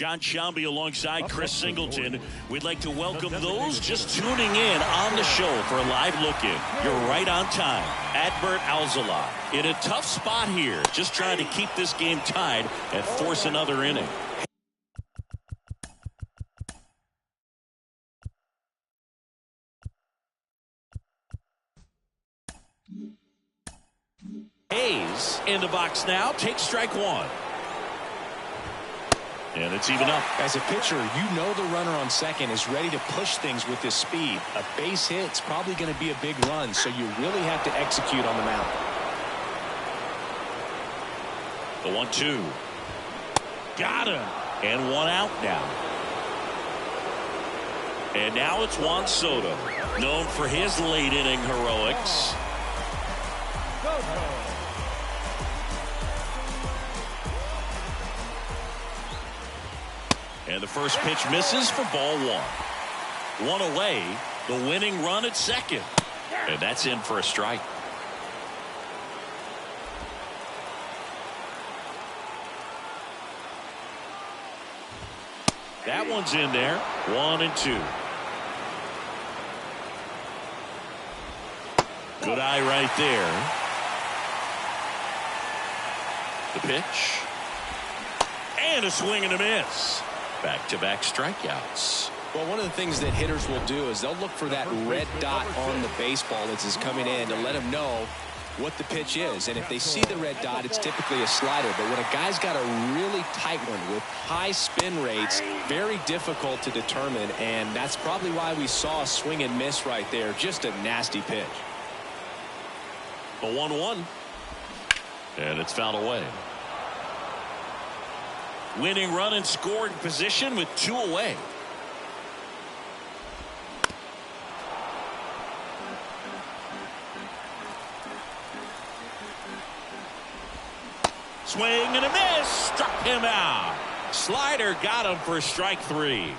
John Shambi alongside Chris Singleton. We'd like to welcome those just tuning in on the show for a live look-in. You're right on time. Adbert Alzala in a tough spot here, just trying to keep this game tied and force another inning. Hayes in the box now, takes strike one. And it's even up. As a pitcher, you know the runner on second is ready to push things with his speed. A base hit's probably going to be a big run, so you really have to execute on the mound. The 1-2. Got him. And one out now. And now it's Juan Soto, known for his late inning heroics. And the first pitch misses for ball one. One away, the winning run at second. And that's in for a strike. That one's in there. 1-2. Good eye right there. The pitch. And a swing and a miss. Back-to-back strikeouts. Well, one of the things that hitters will do is they'll look for that red dot on the baseball as it's coming in to let them know what the pitch is. And if they see the red dot, it's typically a slider. But when a guy's got a really tight one with high spin rates, very difficult to determine. And that's probably why we saw a swing and miss right there. Just a nasty pitch. The 1-1. And it's fouled away. Winning run in scoring position with two away. Swing and a miss. Struck him out. Slider got him for strike three.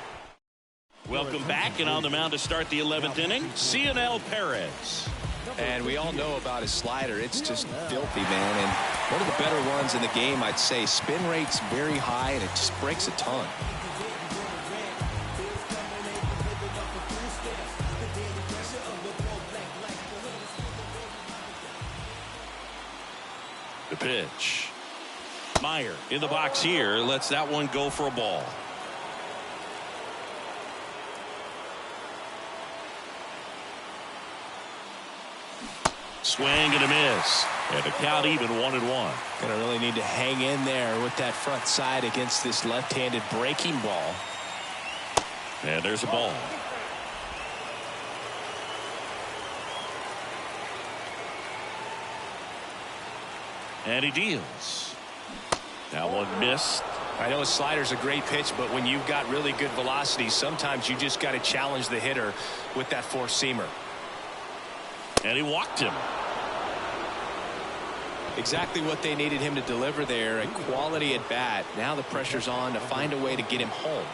Welcome back, and on the mound to start the 11th inning, Cionel Perez. And we all know about his slider. It's just filthy, man. And one of the better ones in the game, I'd say. Spin rate's very high, and it just breaks a ton. The pitch. Meyer in the box here. Lets that one go for a ball. Swing and a miss. And the count even 1-1. Gonna really need to hang in there with that front side against this left-handed breaking ball. And there's a ball. And he deals. That one missed. I know a slider's a great pitch, but when you've got really good velocity, sometimes you just got to challenge the hitter with that four-seamer. And he walked him. Exactly what they needed him to deliver there. A quality at bat. Now the pressure's on to find a way to get him home.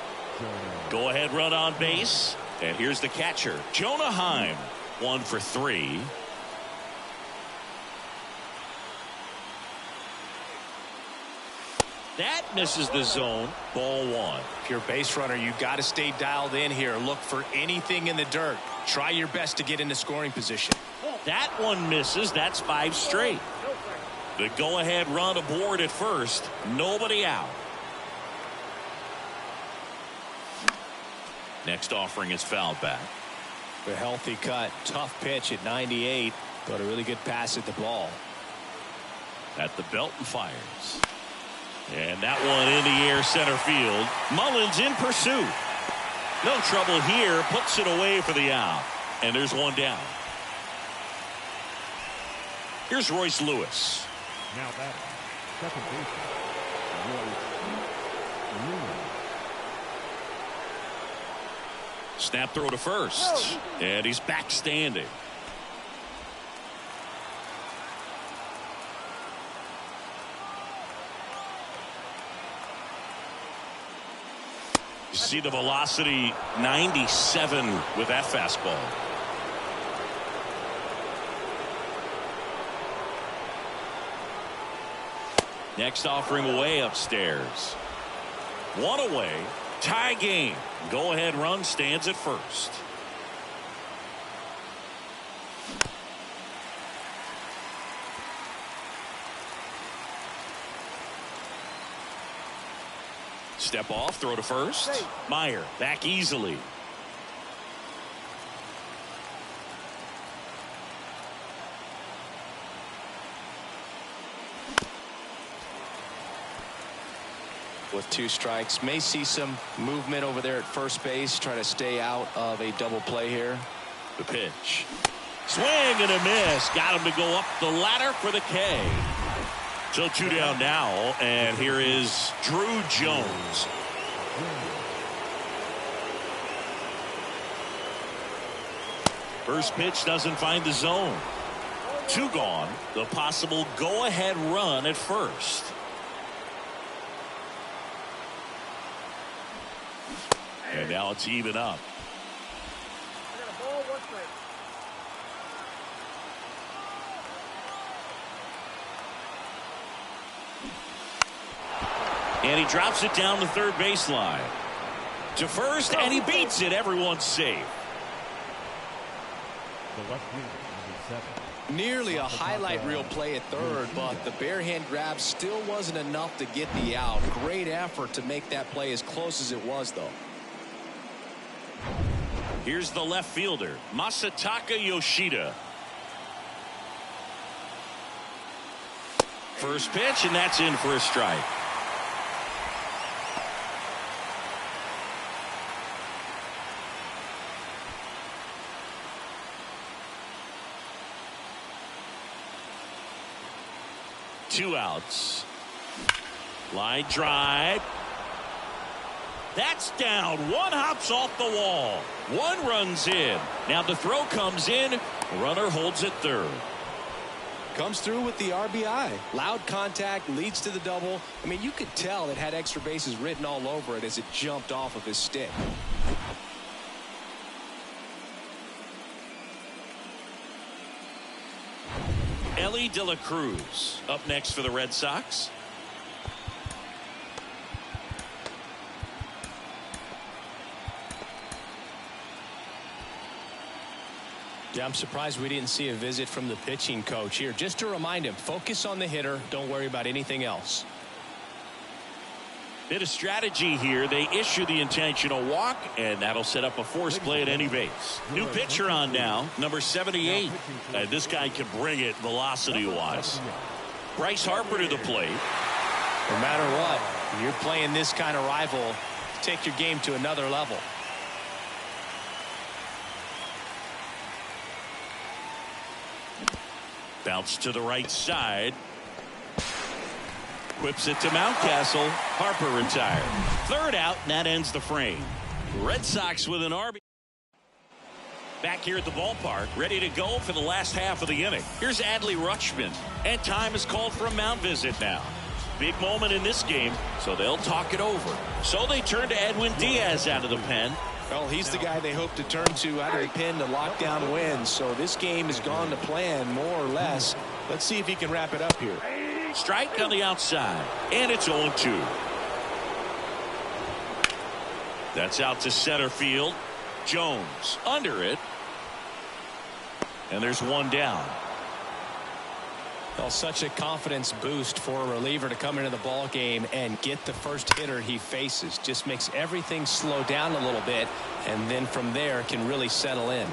Go ahead run on base. And here's the catcher, Jonah Heim. 1 for 3. That misses the zone. Ball one. If you're a base runner, you've got to stay dialed in here. Look for anything in the dirt. Try your best to get into scoring position. That one misses. That's 5 straight. The go-ahead run aboard at first. Nobody out. Next offering is fouled back. A healthy cut. Tough pitch at 98. But a really good pass at the ball. At the belt and fires. And that one in the air center field. Mullins in pursuit. No trouble here. Puts it away for the out. And there's one down. Here's Royce Lewis. Now batting, second baseman, Royce Lewis. Snap throw to first. And he's back standing. You see the velocity 97 with that fastball. Next offering away upstairs. One away. Tie game. Go ahead run stands at first. Step off, throw to first. Meyer back easily. With 2 strikes, may see some movement over there at first base, try to stay out of a double play here. The pitch. Swing and a miss. Got him to go up the ladder for the K. So 2 down now, and here is Drew Jones. First pitch doesn't find the zone. 2 gone. The possible go-ahead run at first. And now it's even up. And he drops it down the third baseline. To first, and he beats it. Everyone's safe. The left fielder, number 7. Nearly a highlight reel play at third, but the bare hand grab still wasn't enough to get the out. Great effort to make that play as close as it was, though. Here's the left fielder, Masataka Yoshida. First pitch, and that's in for a strike. Two outs. Line drive. That's down. One hops off the wall. One runs in. Now the throw comes in. Runner holds at third. Comes through with the RBI. Loud contact leads to the double. I mean, you could tell it had extra bases written all over it as it jumped off of his stick. Ellie De La Cruz up next for the Red Sox. Yeah, I'm surprised we didn't see a visit from the pitching coach here. Just to remind him, focus on the hitter. Don't worry about anything else. Bit of strategy here. They issue the intentional walk, and that'll set up a force play at any base. New pitcher on now, number 78. This guy can bring it velocity-wise. Bryce Harper to the plate. No matter what, you're playing this kind of rival, take your game to another level. Bounce to the right side. Whips it to Mountcastle. Harper retired. Third out, and that ends the frame. Red Sox with an RBI. Back here at the ballpark, ready to go for the last half of the inning. Here's Adley Rutschman, and time is called for a mound visit now. Big moment in this game, so they'll talk it over. So they turn to Edwin Diaz out of the pen. Well, he's the guy they hope to turn to out of the pen to lock down wins. So this game has gone to plan, more or less. Let's see if he can wrap it up here. Strike on the outside, and it's 0-2. That's out to center field. Jones under it. And there's one down. Well, such a confidence boost for a reliever to come into the ball game and get the first hitter he faces. Just makes everything slow down a little bit, and then from there can really settle in.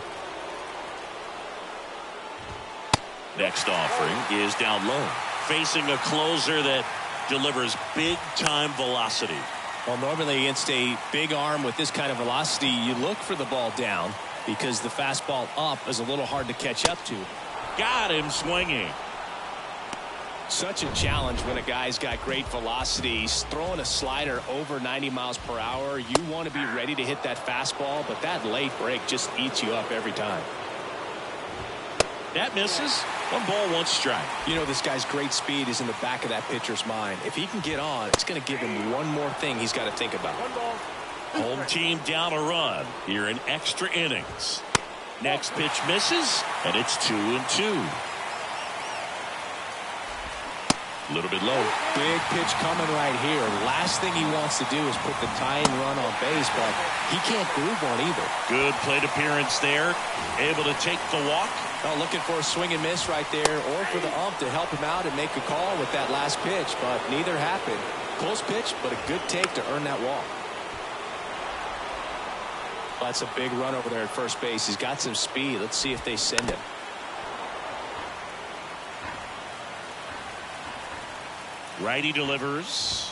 Next offering is down low, facing a closer that delivers big-time velocity. Well, normally against a big arm with this kind of velocity, you look for the ball down because the fastball up is a little hard to catch up to. Got him swinging. Such a challenge when a guy's got great velocity. He's throwing a slider over 90 miles per hour. You want to be ready to hit that fastball, but that late break just eats you up every time. That misses. 1 ball, 1 strike. You know, this guy's great speed is in the back of that pitcher's mind. If he can get on, it's going to give him one more thing he's got to think about. Home team down a run here in extra innings. Next pitch misses, and it's 2-2. A little bit low. Big pitch coming right here. Last thing he wants to do is put the tying run on base, but he can't groove one either. Good plate appearance there. Able to take the walk. Oh, looking for a swing and miss right there, or for the ump to help him out and make a call with that last pitch, but neither happened. Close pitch, but a good take to earn that walk. Well, that's a big run over there at first base. He's got some speed. Let's see if they send him. Righty delivers.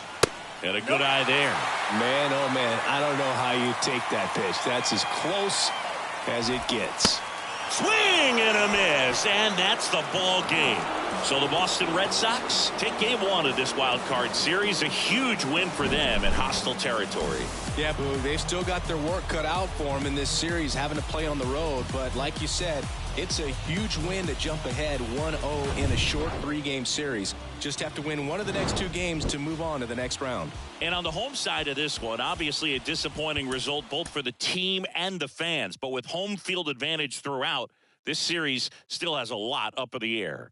And a good eye there. Man, oh man, I don't know how you take that pitch. That's as close as it gets. Swing and a miss, and that's the ball game. So the Boston Red Sox take game 1 of this wild card series. A huge win for them in hostile territory. Yeah, Boo, they've still got their work cut out for them in this series, having to play on the road. But like you said, it's a huge win to jump ahead 1-0 in a short 3-game series. Just have to win one of the next 2 games to move on to the next round. And on the home side of this one, obviously a disappointing result both for the team and the fans. But with home field advantage throughout, this series still has a lot up in the air.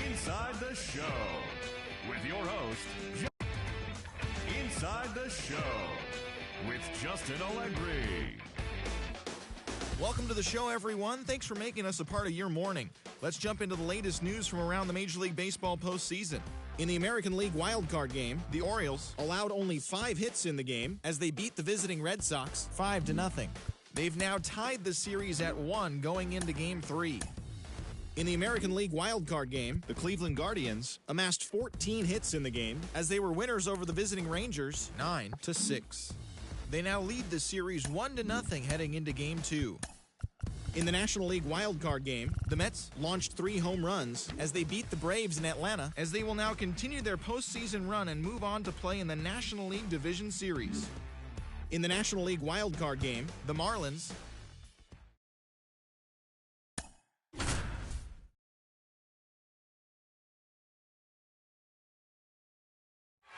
Inside the Show with your host, Inside the Show with Justin Allegri. Welcome to the show, everyone. Thanks for making us a part of your morning. Let's jump into the latest news from around the Major League Baseball postseason. In the American League wildcard game, the Orioles allowed only 5 hits in the game as they beat the visiting Red Sox 5-0. They've now tied the series at 1 going into Game 3. In the American League wildcard game, the Cleveland Guardians amassed 14 hits in the game as they were winners over the visiting Rangers 9-6. They now lead the series 1-0 heading into Game 2. In the National League wildcard game, the Mets launched 3 home runs as they beat the Braves in Atlanta, as they will now continue their postseason run and move on to play in the National League Division Series. In the National League wildcard game, the Marlins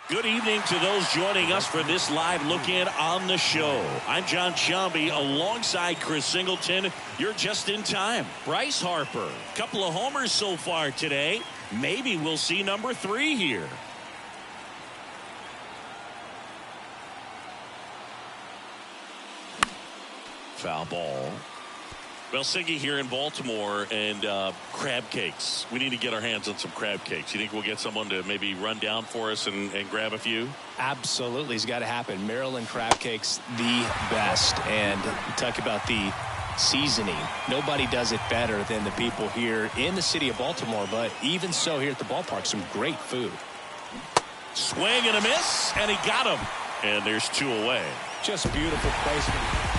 Good evening to those joining us for this live look-in on the show. I'm John Sciambi alongside Chris Singleton. You're just in time. Bryce Harper, couple of homers so far today. Maybe we'll see number 3 here. Foul ball. Well, Siggy here in Baltimore, and crab cakes. We need to get our hands on some crab cakes. You think we'll get someone to maybe run down for us and grab a few? Absolutely. It's got to happen. Maryland crab cakes, the best. And talk about the seasoning. Nobody does it better than the people here in the city of Baltimore. But even so, here at the ballpark, some great food. Swing and a miss, and he got him. And there's 2 away. Just beautiful placement.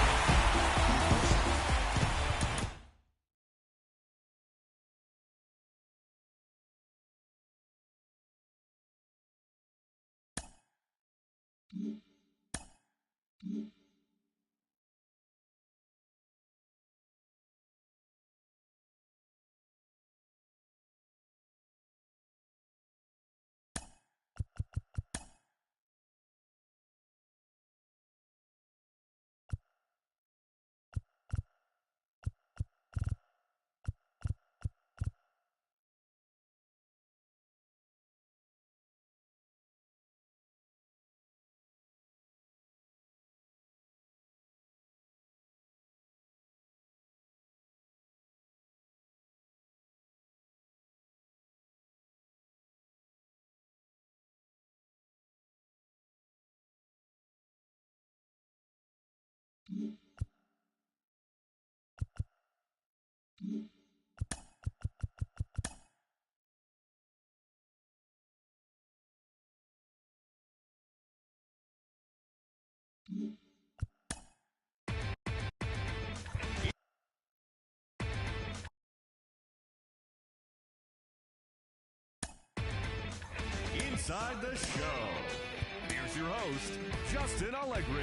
Inside the Show. Here's your host, Justin Allegri.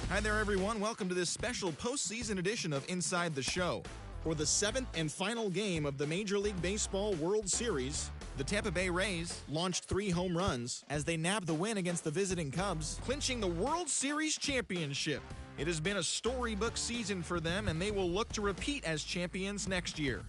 Hi there, everyone. Welcome to this special postseason edition of Inside the Show. For the 7th and final game of the Major League Baseball World Series, the Tampa Bay Rays launched 3 home runs as they nabbed the win against the visiting Cubs, clinching the World Series championship. It has been a storybook season for them, and they will look to repeat as champions next year.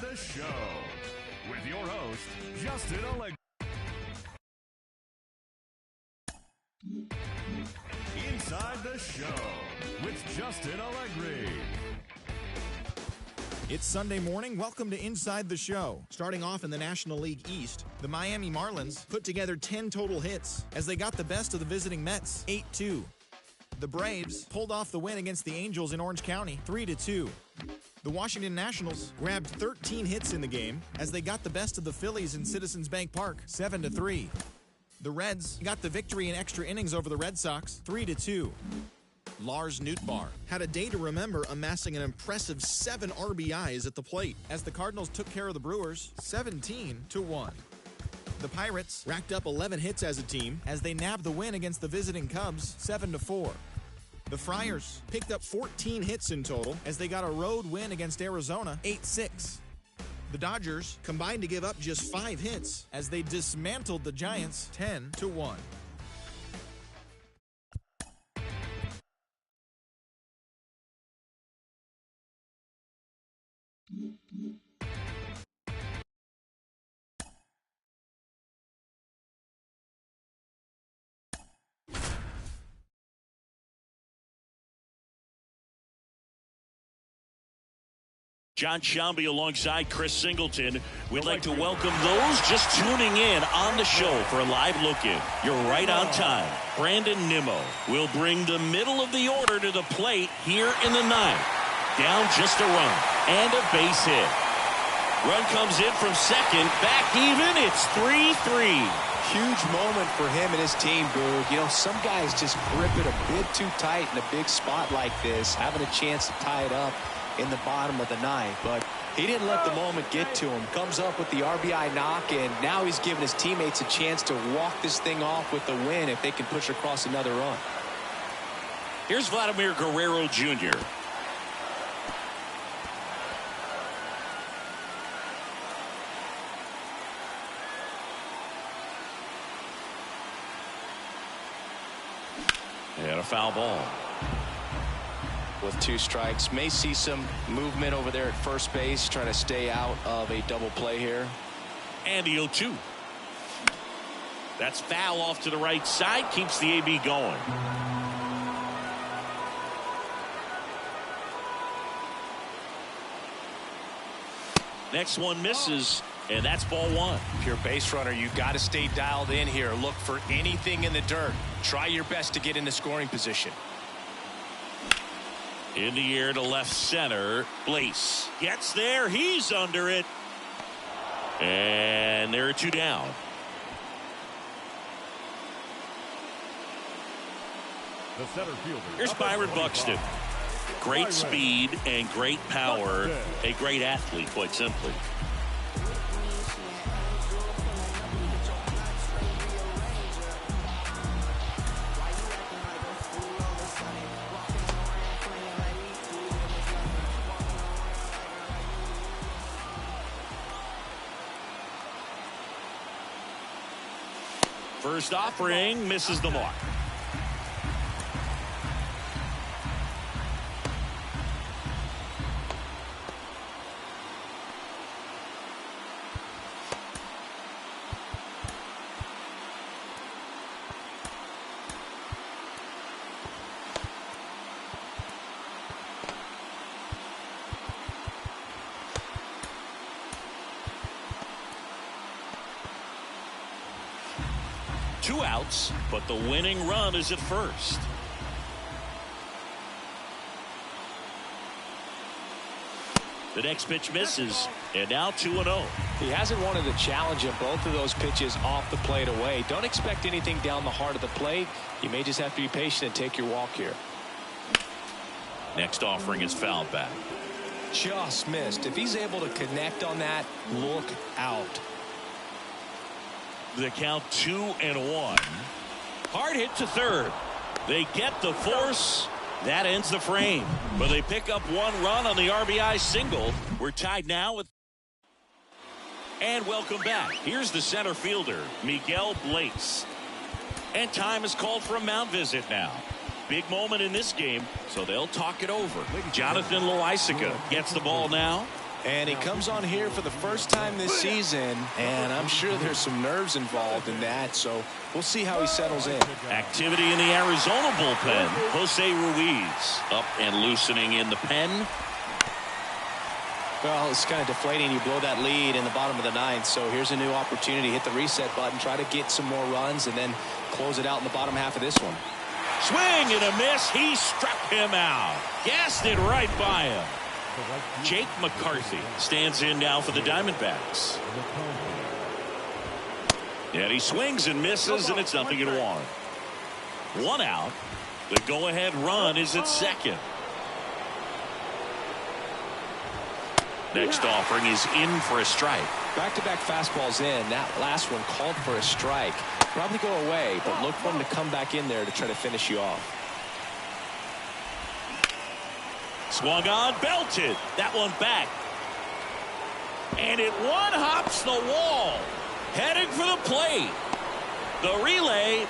the Show with your host, Justin Allegri. Inside the Show with Justin Allegri. It's Sunday morning. Welcome to Inside the Show. Starting off in the National League East, the Miami Marlins put together 10 total hits as they got the best of the visiting Mets, 8-2. The Braves pulled off the win against the Angels in Orange County, 3-2. The Washington Nationals grabbed 13 hits in the game as they got the best of the Phillies in Citizens Bank Park, 7-3. The Reds got the victory in extra innings over the Red Sox, 3-2. Lars Nootbaar had a day to remember, amassing an impressive 7 RBIs at the plate as the Cardinals took care of the Brewers, 17-1. The Pirates racked up 11 hits as a team as they nabbed the win against the visiting Cubs, 7-4. The Friars picked up 14 hits in total as they got a road win against Arizona, 8-6. The Dodgers combined to give up just 5 hits as they dismantled the Giants, 10-1. John Shambi alongside Chris Singleton. We'd like to welcome those just tuning in on the show for a live look-in. You're right on time. Brandon Nimmo will bring the middle of the order to the plate here in the ninth. Down just a run and a base hit. Run comes in from second. Back even. It's 3-3. Huge moment for him and his team, Boog. You know, some guys just grip it a bit too tight in a big spot like this, having a chance to tie it up in the bottom of the ninth, but he didn't let the moment get to him. Comes up with the RBI knock, and now he's giving his teammates a chance to walk this thing off with the win if they can push across another run. Here's Vladimir Guerrero Jr. And a foul ball. With 2 strikes, may see some movement over there at first base, trying to stay out of a double play here. And the 0-2. That's foul off to the right side, keeps the AB going. Next one misses, and that's ball 1. If you're a base runner, you got to stay dialed in here. Look for anything in the dirt. Try your best to get in the scoring position. In the air to left center. Blaze gets there. He's under it. And there are 2 down. The center fielder. Here's Byron Buxton. Great speed and great power. A great athlete, quite simply. First offering misses the mark. Two outs, but the winning run is at first. The next pitch misses, and now 2-0. He hasn't wanted to challenge him. Both of those pitches off the plate away. Don't expect anything down the heart of the plate. You may just have to be patient and take your walk here. Next offering is fouled back. Just missed. If he's able to connect on that, look out. The count 2-1. Hard hit to third. They get the force. That ends the frame. But they pick up 1 run on the RBI single. We're tied now with. And welcome back. Here's the center fielder, Miguel Blaze. And time is called for a mound visit now. Big moment in this game, so they'll talk it over. Jonathan Loaisiga gets the ball now. And he comes on here for the first time this season, and I'm sure there's some nerves involved in that, so we'll see how he settles in. Activity in the Arizona bullpen. Jose Ruiz up and loosening in the pen. Well, it's kind of deflating. You blow that lead in the bottom of the ninth, so here's a new opportunity. Hit the reset button, try to get some more runs, and then close it out in the bottom half of this one. Swing and a miss. He struck him out. Gassed it right by him. Jake McCarthy stands in now for the Diamondbacks. And he swings and misses, and it's 0-1. One out. The go-ahead run is at second. Next offering is in for a strike. Back-to-back fastballs in. That last one called for a strike. Probably go away, but look for him to come back in there to try to finish you off. Swung on, belted. That one back. And it one-hops the wall. Heading for the plate. The relay,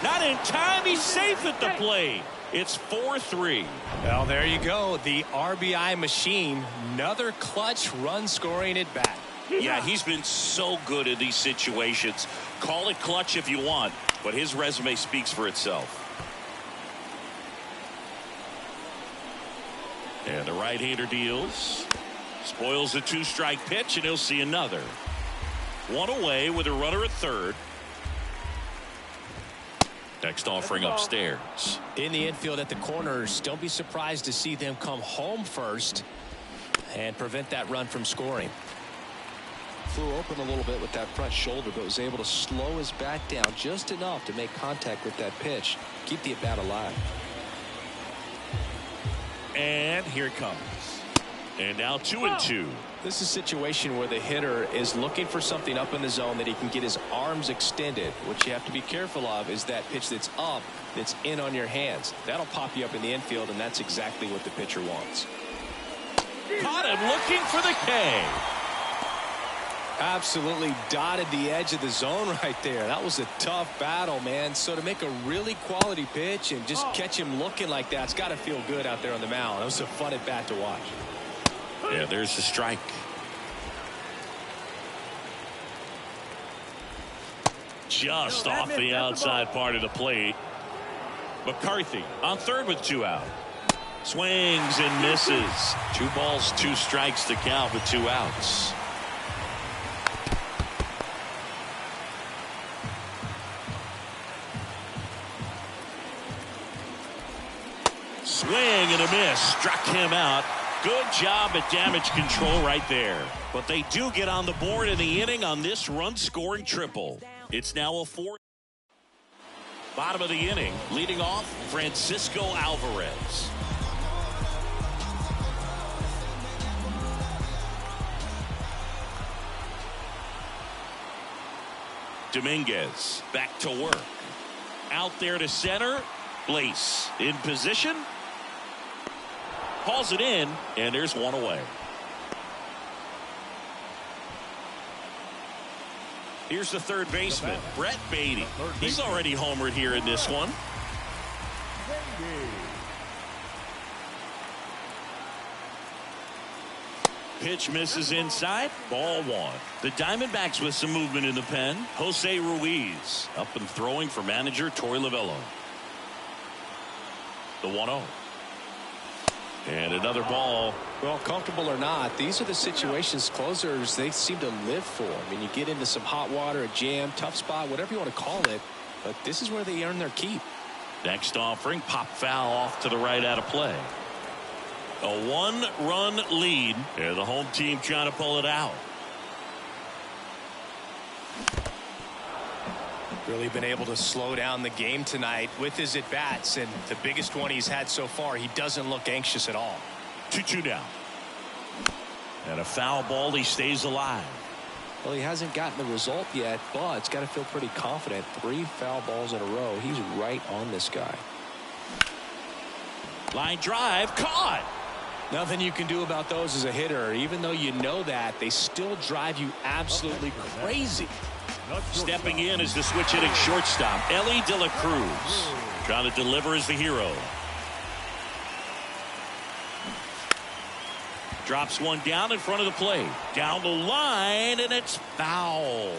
not in time. He's safe at the plate. It's 4-3. Well, there you go. The RBI machine. Another clutch run scoring at bat. Yeah, he's been so good in these situations. Call it clutch if you want, but his resume speaks for itself. And the right-hander deals. Spoils the two-strike pitch, and he'll see another. One away with a runner at third. Next offering upstairs. In the infield at the corners, don't be surprised to see them come home first and prevent that run from scoring. Flew open a little bit with that front shoulder, but was able to slow his bat down just enough to make contact with that pitch. Keep the at-bat alive. And here it comes. And now 2-2. This is a situation where the hitter is looking for something up in the zone that he can get his arms extended. What you have to be careful of is that pitch that's up, that's in on your hands. That'll pop you up in the infield, and that's exactly what the pitcher wants. Caught him looking for the K. Absolutely dotted the edge of the zone right there. That was a tough battle, man. So to make a really quality pitch and just catch him looking like that, it's got to feel good out there on the mound. That was a fun at bat to watch. Yeah, there's the strike. Just off the outside part of the plate. McCarthy on third with 2 out. Swings and misses. 2 balls, 2 strikes to count with 2 outs. Swing and a miss. Struck him out. Good job at damage control right there. But they do get on the board in the inning on this run-scoring triple. It's now a 4. Bottom of the inning, leading off, Francisco Alvarez. Dominguez back to work. Out there to center. Blaze in position. Calls it in, and there's one away. Here's the third baseman, Brett Beatty. He's already homered here in this one. Pitch misses inside. Ball 1. The Diamondbacks with some movement in the pen. Jose Ruiz up and throwing for manager Torey Lovullo. The 1-0. And another ball. Well, comfortable or not, these are the situations closers they seem to live for. I mean, you get into some hot water, a jam, tough spot, whatever you want to call it, but this is where they earn their keep. Next offering, pop foul off to the right out of play. A 1-run lead. Yeah, the home team trying to pull it out. Really been able to slow down the game tonight with his at-bats, and the biggest one he's had so far, he doesn't look anxious at all. 2-2 down. And a foul ball, he stays alive. Well, he hasn't gotten the result yet, but it's got to feel pretty confident. 3 foul balls in a row. He's right on this guy. Line drive, caught. Nothing you can do about those as a hitter. Even though you know that, they still drive you absolutely crazy. Stepping in is the switch hitting shortstop, Ellie De La Cruz. Trying to deliver as the hero. Drops one down in front of the plate. Down the line, and it's foul.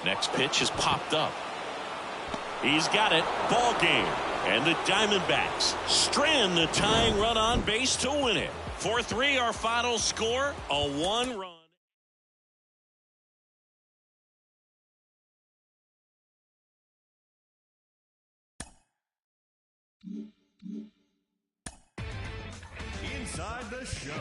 Next pitch is popped up. He's got it. Ball game. And the Diamondbacks strand the tying run on base to win it. 4-3 our final score. A 1-run. Inside the show.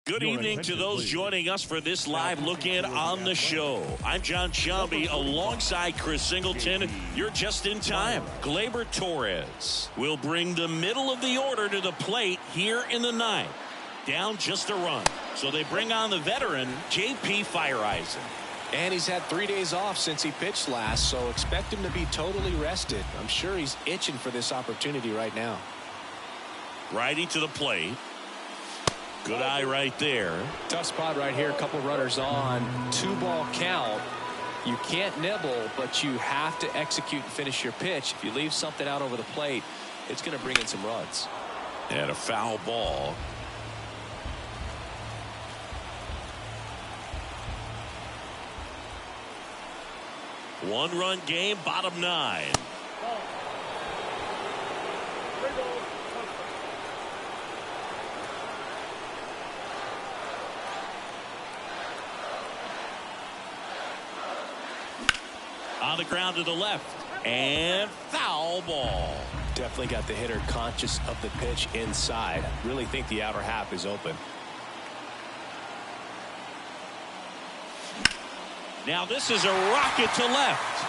Good evening to those joining us for this live look-in on the show. I'm John Shambi alongside Chris Singleton. You're just in time. Gleyber Torres will bring the middle of the order to the plate here in the ninth. Down just a run. So they bring on the veteran, J.P. Fireeisen. And he's had 3 days off since he pitched last, so expect him to be totally rested. I'm sure he's itching for this opportunity right now. Righty to the plate. Good eye right there. Tough spot right here. A couple runners on. 2-ball count. You can't nibble, but you have to execute and finish your pitch. If you leave something out over the plate, it's going to bring in some runs. And a foul ball. One-run game, bottom 9. On the ground to the left. And foul ball. Definitely got the hitter conscious of the pitch inside. Really think the outer half is open. Now this is a rocket to left.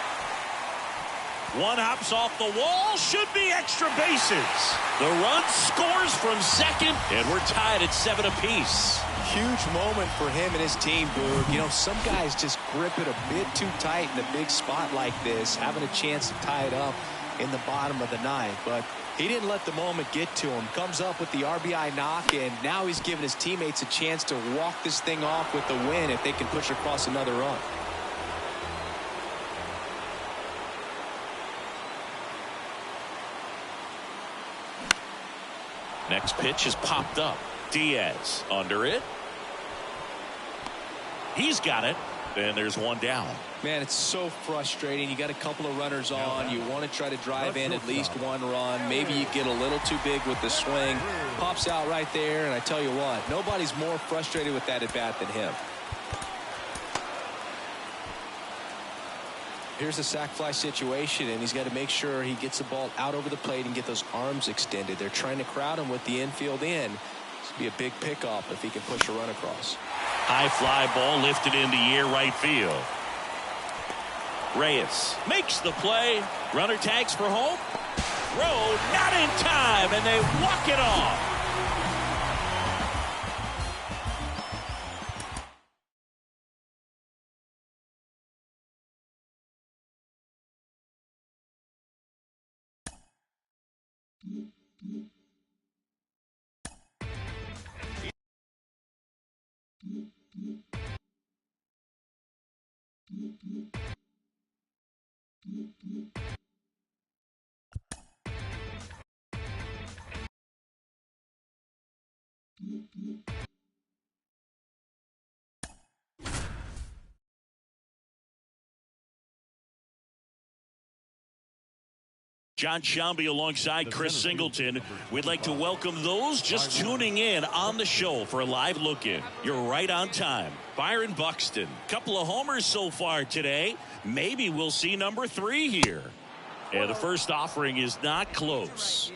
One hops off the wall. Should be extra bases. The run scores from second. And we're tied at 7 apiece. Huge moment for him and his team, Boog. You know, some guys just grip it a bit too tight in a big spot like this, having a chance to tie it up in the bottom of the ninth. But he didn't let the moment get to him. Comes up with the RBI knock, and now he's giving his teammates a chance to walk this thing off with the win if they can push across another run. Next pitch is popped up. Diaz under it. He's got it. And there's one down. Man, it's so frustrating. You got a couple of runners on. You want to try to drive in at least one run. Maybe you get a little too big with the swing. Pops out right there, and I tell you what, nobody's more frustrated with that at bat than him. Here's a sac fly situation, and he's got to make sure he gets the ball out over the plate and get those arms extended. They're trying to crowd him with the infield in. This would be a big pickup if he can push a run across. High fly ball lifted in the air right field. Reyes makes the play. Runner tags for home. Throw not in time, and they walk it off. John Shambi alongside Chris Singleton. We'd like to welcome those just tuning in on the show for a live look-in. You're right on time. Byron Buxton, couple of homers so far today. Maybe we'll see number 3 here. And the first offering is not close.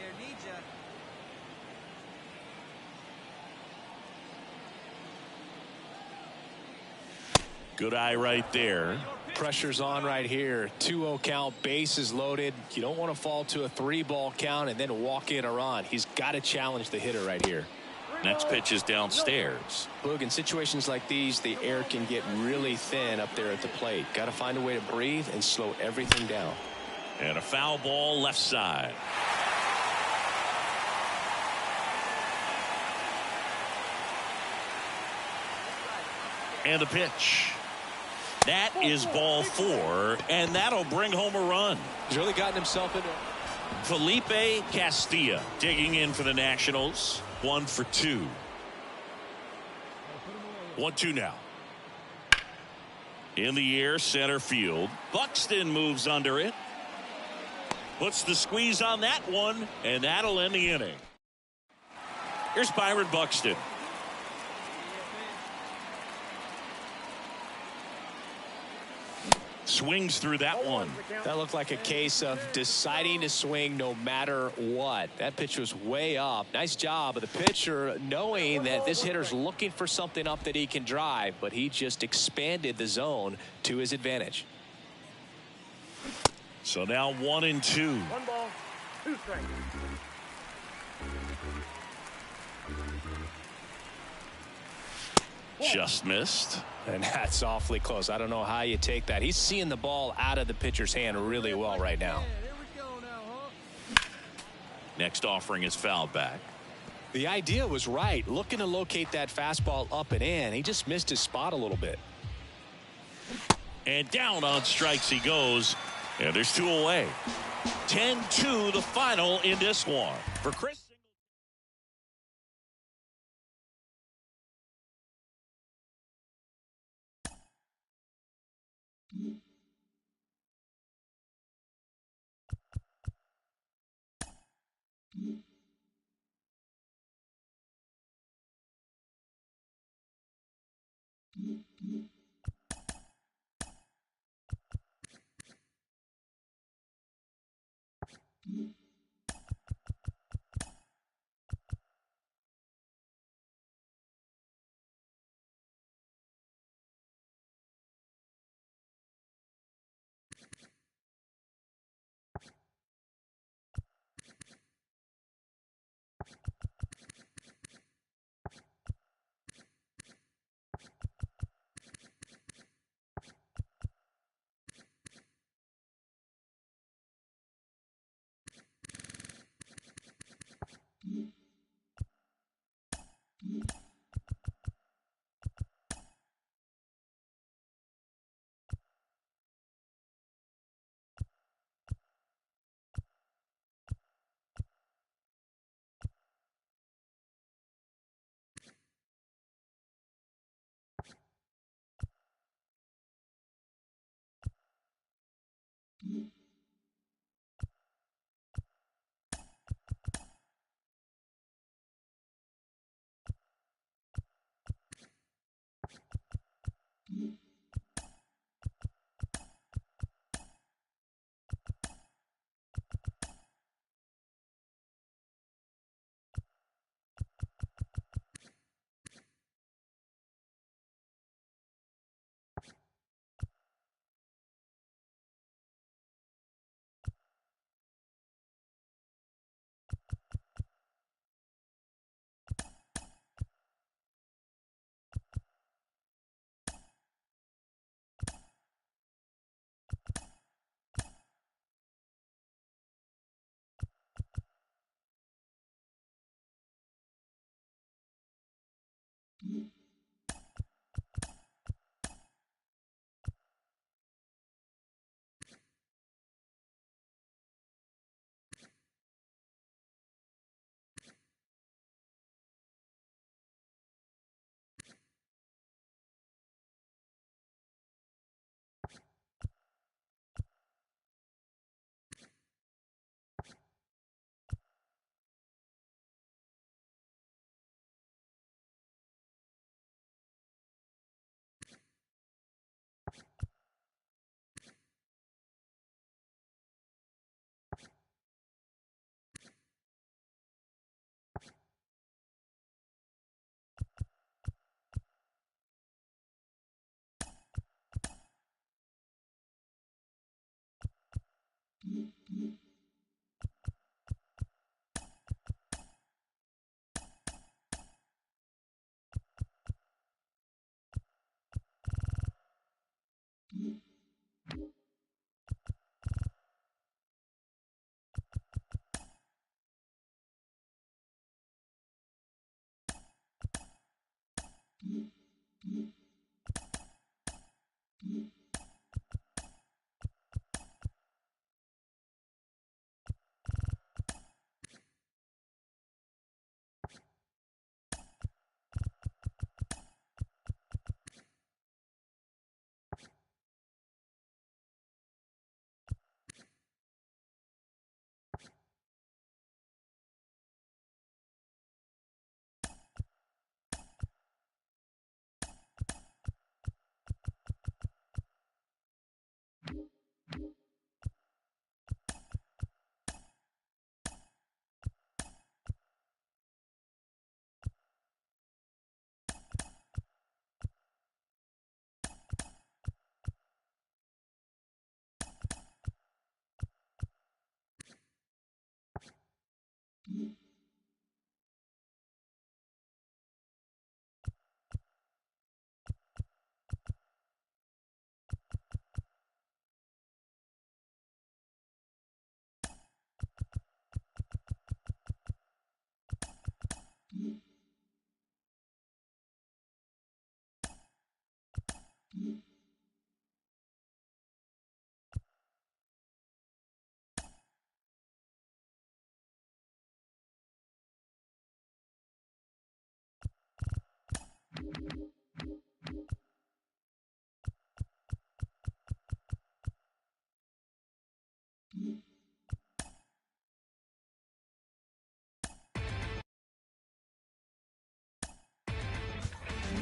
Good eye right there. pressure's on right here. 2-0 count, bases loaded. You don't want to fall to a 3-ball count and then walk in a run. He's got to challenge the hitter right here. Next pitch is downstairs. Boog, in situations like these, the air can get really thin up there at the plate. Got to find a way to breathe and slow everything down. And a foul ball left side. And the pitch. That is ball 4, and that'll bring home a run. He's really gotten himself into. Felipe Castilla digging in for the Nationals. 1 for 2. 1-2 now. In the air, center field. Buxton moves under it. Puts the squeeze on that one, and that'll end the inning. Here's Byron Buxton. Swings through that one. That looked like a case of deciding to swing no matter what. That pitch was way up. Nice job of the pitcher knowing that this hitter's looking for something up that he can drive, but he just expanded the zone to his advantage. So now 1-2. 1 ball, 2 strikes. Just missed. And that's awfully close. I don't know how you take that. He's seeing the ball out of the pitcher's hand really well right now. Next offering is fouled back. The idea was right. Looking to locate that fastball up and in. He just missed his spot a little bit. And down on strikes he goes. And there's 2 away. 10-2 the final in this one. For Chris.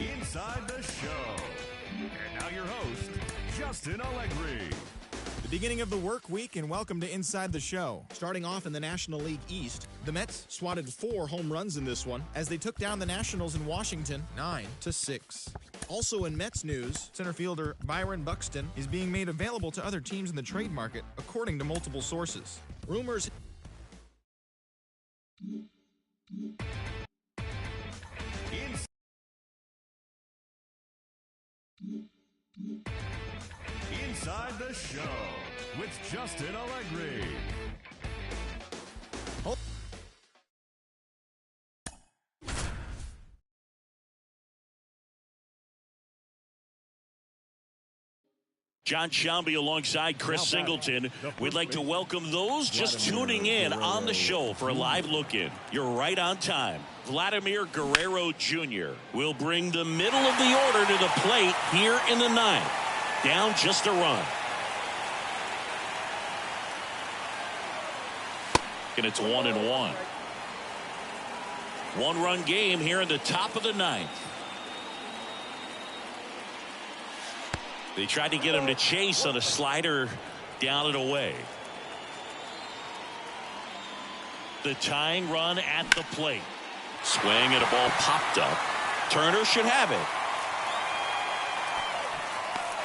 Inside the show. And now your host, Justin Allegri. The beginning of the work week, and welcome to Inside the Show. Starting off in the National League East, the Mets swatted 4 home runs in this one as they took down the Nationals in Washington 9-6. Also in Mets news, center fielder Byron Buxton is being made available to other teams in the trade market, according to multiple sources. Rumors Inside the show with Justin Allegri. John Shambi alongside Chris Singleton. We'd like to welcome those just tuning in on the show for a live look-in. You're right on time. Vladimir Guerrero Jr. will bring the middle of the order to the plate here in the 9th. Down just a run. And it's 1-1. One-run game here in the top of the 9th. They tried to get him to chase on a slider down and away. The tying run at the plate. Swing and a ball popped up. Turner should have it.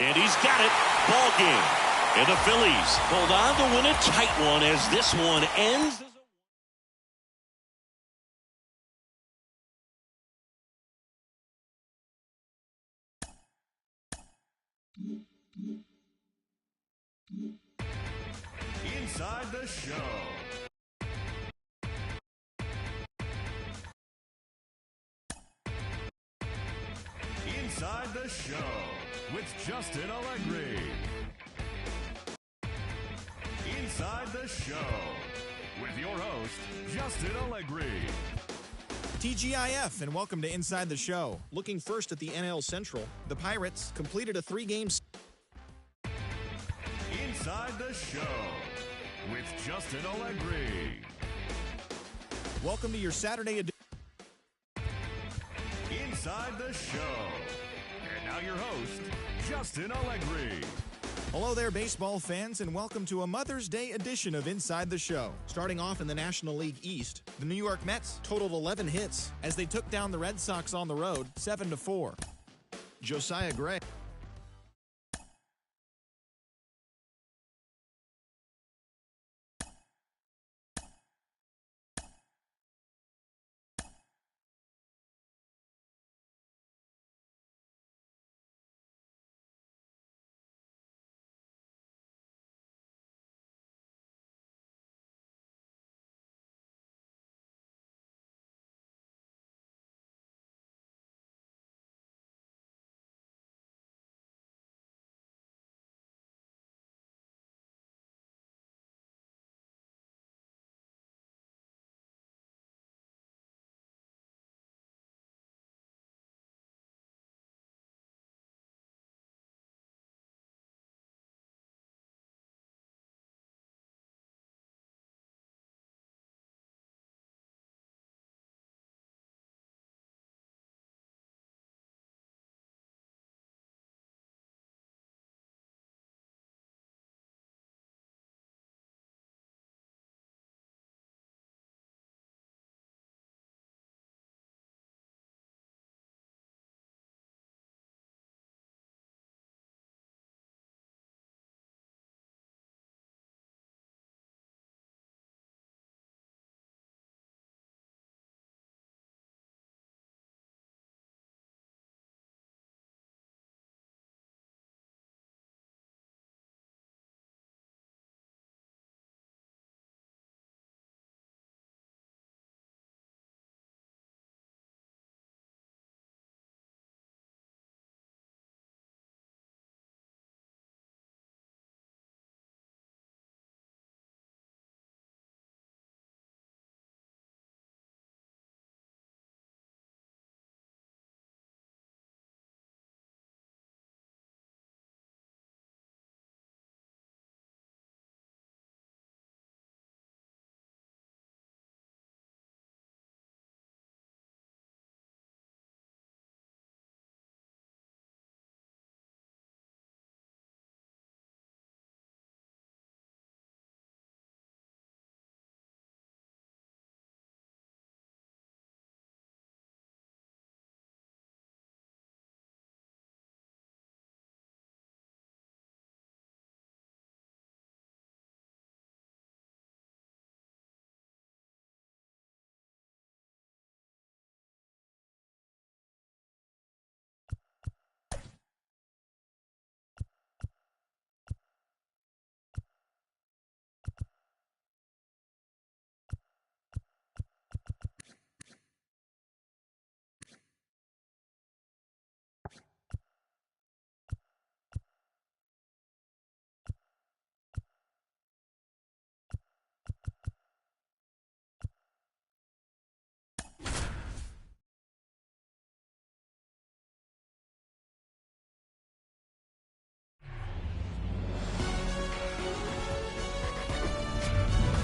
And he's got it. Ball game. And the Phillies hold on to win a tight one as this one ends. Inside the show. Inside the show with Justin Allegri. Inside the show with your host, Justin Allegri. TGIF, and welcome to Inside the Show. Looking first at the NL Central, the Pirates completed a 3-game Inside the show with Justin Allegri. Welcome to your Saturday edition. Inside the show. And now your host, Justin Allegri. Hello there, baseball fans, and welcome to a Mother's Day edition of Inside the Show. Starting off in the National League East, the New York Mets totaled 11 hits as they took down the Red Sox on the road 7-4. Josiah Gray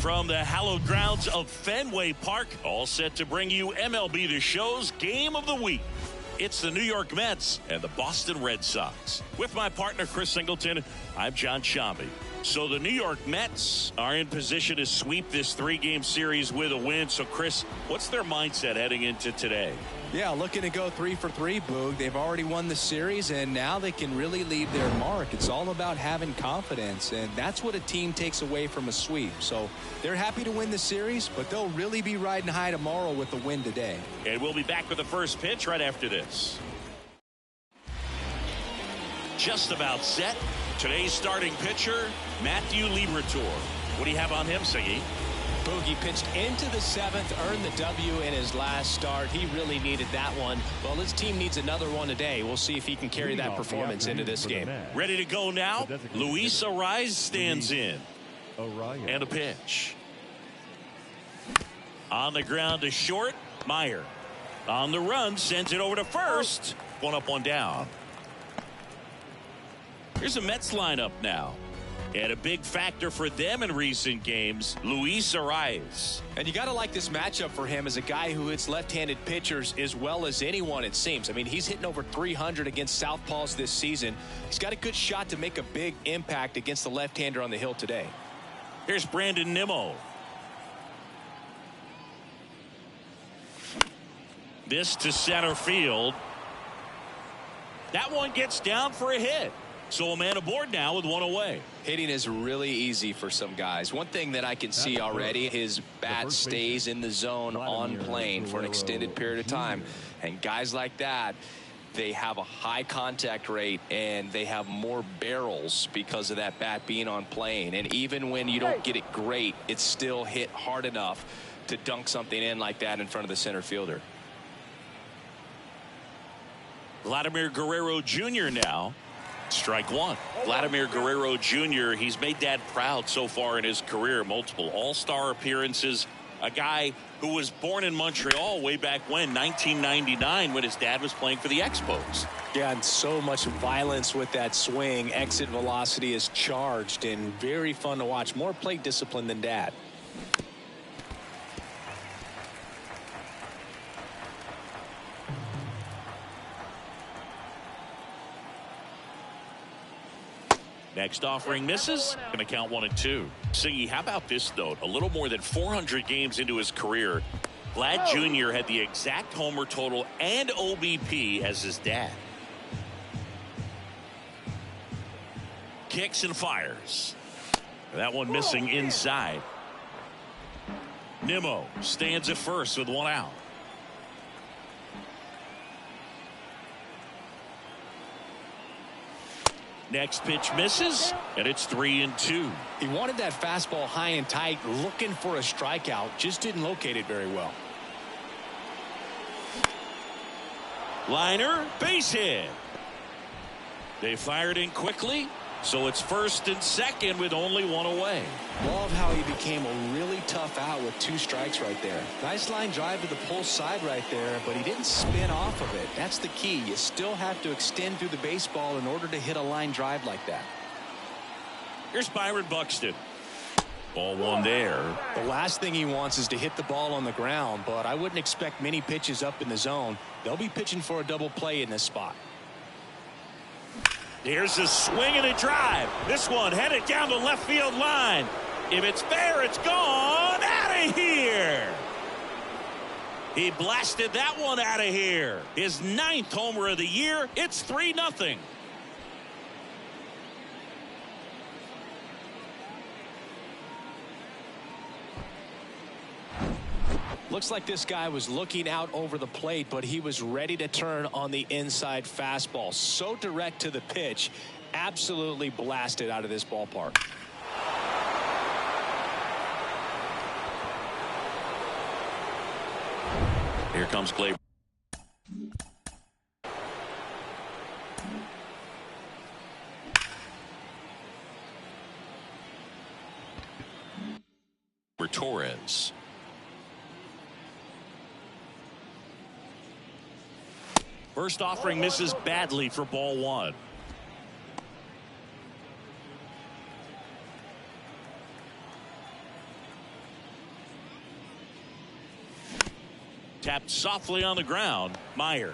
From the hallowed grounds of Fenway Park, all set to bring you MLB The Show's Game of the Week. It's the New York Mets and the Boston Red Sox. With my partner, Chris Singleton, I'm John Shambi. So the New York Mets are in position to sweep this three-game series with a win. So, Chris, what's their mindset heading into today? Yeah, looking to go 3 for 3, Boog. They've already won the series, and now they can really leave their mark. It's all about having confidence, and that's what a team takes away from a sweep. So they're happy to win the series, but they'll really be riding high tomorrow with the win today. And we'll be back with the first pitch right after this. Just about set. Today's starting pitcher, Matthew Liberatore. What do you have on him, Siggy? Boogie pitched into the 7th, earned the W in his last start. He really needed that one. Well, his team needs another one today. We'll see if he can carry that performance into this game. Ready to go now. Luis Arraez stands in. And a pitch. On the ground to short, Meyer. On the run, sends it over to first. One up, one down. Here's a Mets lineup now. And a big factor for them in recent games, Luis Arraez. And you got to like this matchup for him as a guy who hits left-handed pitchers as well as anyone, it seems. I mean, he's hitting over 300 against southpaws this season. He's got a good shot to make a big impact against the left-hander on the hill today. Here's Brandon Nimmo. This to center field. That one gets down for a hit. So a man aboard now with one away. Hitting is really easy for some guys. One thing that I can see already, his bat stays in the zone on plane for an extended period of time. And guys like that, they have a high contact rate and they have more barrels because of that bat being on plane. And even when you don't get it great, it's still hit hard enough to dunk something in like that in front of the center fielder. Vladimir Guerrero Jr. now. Strike one. Vladimir Guerrero Jr., he's made Dad proud so far in his career. Multiple all-star appearances. A guy who was born in Montreal way back when, 1999, when his dad was playing for the Expos. Yeah, and so much violence with that swing. Exit velocity is charged and very fun to watch. More plate discipline than Dad. Next offering misses. Going to count 1-2. Siggy, how about this note? A little more than 400 games into his career, Vlad Jr. had the exact homer total and OBP as his dad. Kicks and fires. That one missing inside. Nimmo stands at first with one out. Next pitch misses, and it's 3-2. He wanted that fastball high and tight, looking for a strikeout. Just didn't locate it very well. Liner, base hit. They fired in quickly, so it's first and second with only one away. Love how he became a really tough out with 2 strikes right there. Nice line drive to the pull side right there, but he didn't spin off of it. That's the key. You still have to extend through the baseball in order to hit a line drive like that. Here's Byron Buxton. Ball one there. The last thing he wants is to hit the ball on the ground, but I wouldn't expect many pitches up in the zone. They'll be pitching for a double play in this spot. Here's a swing and a drive. This one headed down the left field line. If it's fair, it's gone. Out of here. He blasted that one out of here. His 9th homer of the year. It's 3-0. Looks like this guy was looking out over the plate, but he was ready to turn on the inside fastball. So direct to the pitch. Absolutely blasted out of this ballpark. Here comes Clay. Torres. First offering misses badly for ball one. Tapped softly on the ground. Meyer.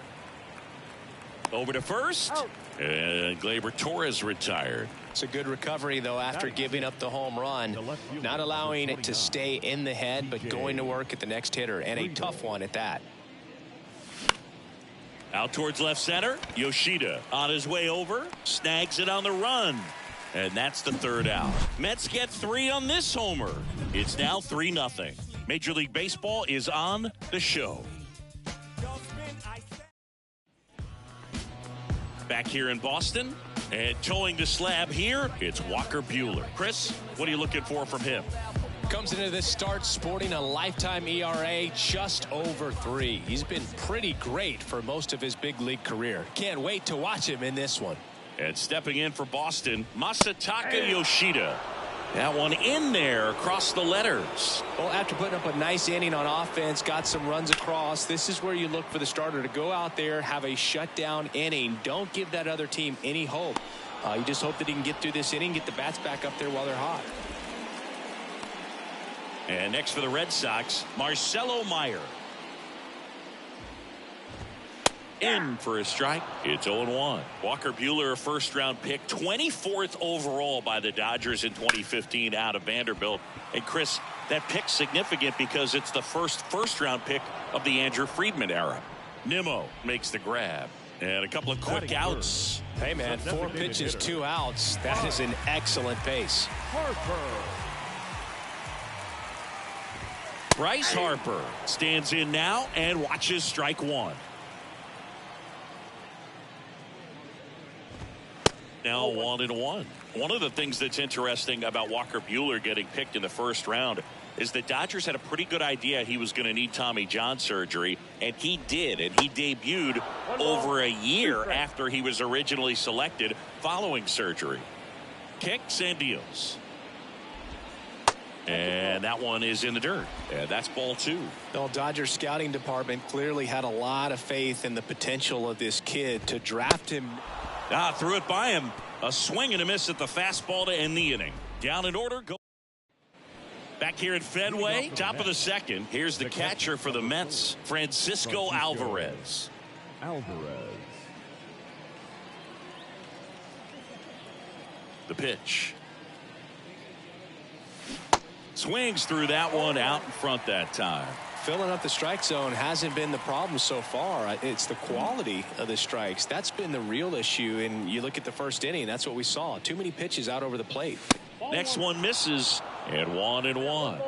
Over to first. And Gleyber Torres retired. It's a good recovery, though, after giving up the home run. Not allowing it to stay in the head, but going to work at the next hitter, and a tough one at that. Out towards left center. Yoshida on his way over. Snags it on the run. And that's the third out. Mets get 3 on this homer. It's now 3-0. Major League Baseball is on the show. Back here in Boston, and towing the slab here, it's Walker Buehler. Chris, what are you looking for from him? Comes into this start sporting a lifetime ERA just over 3. He's been pretty great for most of his big league career. Can't wait to watch him in this one. And stepping in for Boston, Masataka Yoshida. That one in there across the letters. Well, after putting up a nice inning on offense, got some runs across, this is where you look for the starter to go out there, have a shutdown inning. Don't give that other team any hope. You just hope that he can get through this inning, get the bats back up there while they're hot. And next for the Red Sox, Marcelo Meyer. In for a strike. It's 0-1. Walker Buehler, a first-round pick, 24th overall by the Dodgers in 2015 out of Vanderbilt. And Chris, that pick's significant because it's the first-round pick of the Andrew Friedman era. Nimmo makes the grab. And a couple of quick outs. Hey, man, 4 pitches, 2 outs. That is an excellent pace. Bryce Harper stands in now and watches strike 1. Now 1-1. One of the things that's interesting about Walker Buehler getting picked in the first round is the Dodgers had a pretty good idea he was going to need Tommy John surgery, and he did, and he debuted over a year after he was originally selected following surgery. Kicks and deals. And that one is in the dirt. And that's ball 2. The Dodgers scouting department clearly had a lot of faith in the potential of this kid to draft him. Threw it by him. A swing and a miss at the fastball to end the inning. Down in order. Go. Back here at Fenway, top of the second. Here's the catcher for the Mets, Francisco Alvarez. The pitch. Swings through that one, out in front that time. Filling up the strike zone hasn't been the problem so far. It's the quality of the strikes. That's been the real issue. And you look at the first inning, that's what we saw. Too many pitches out over the plate. Next one misses, and 1-1.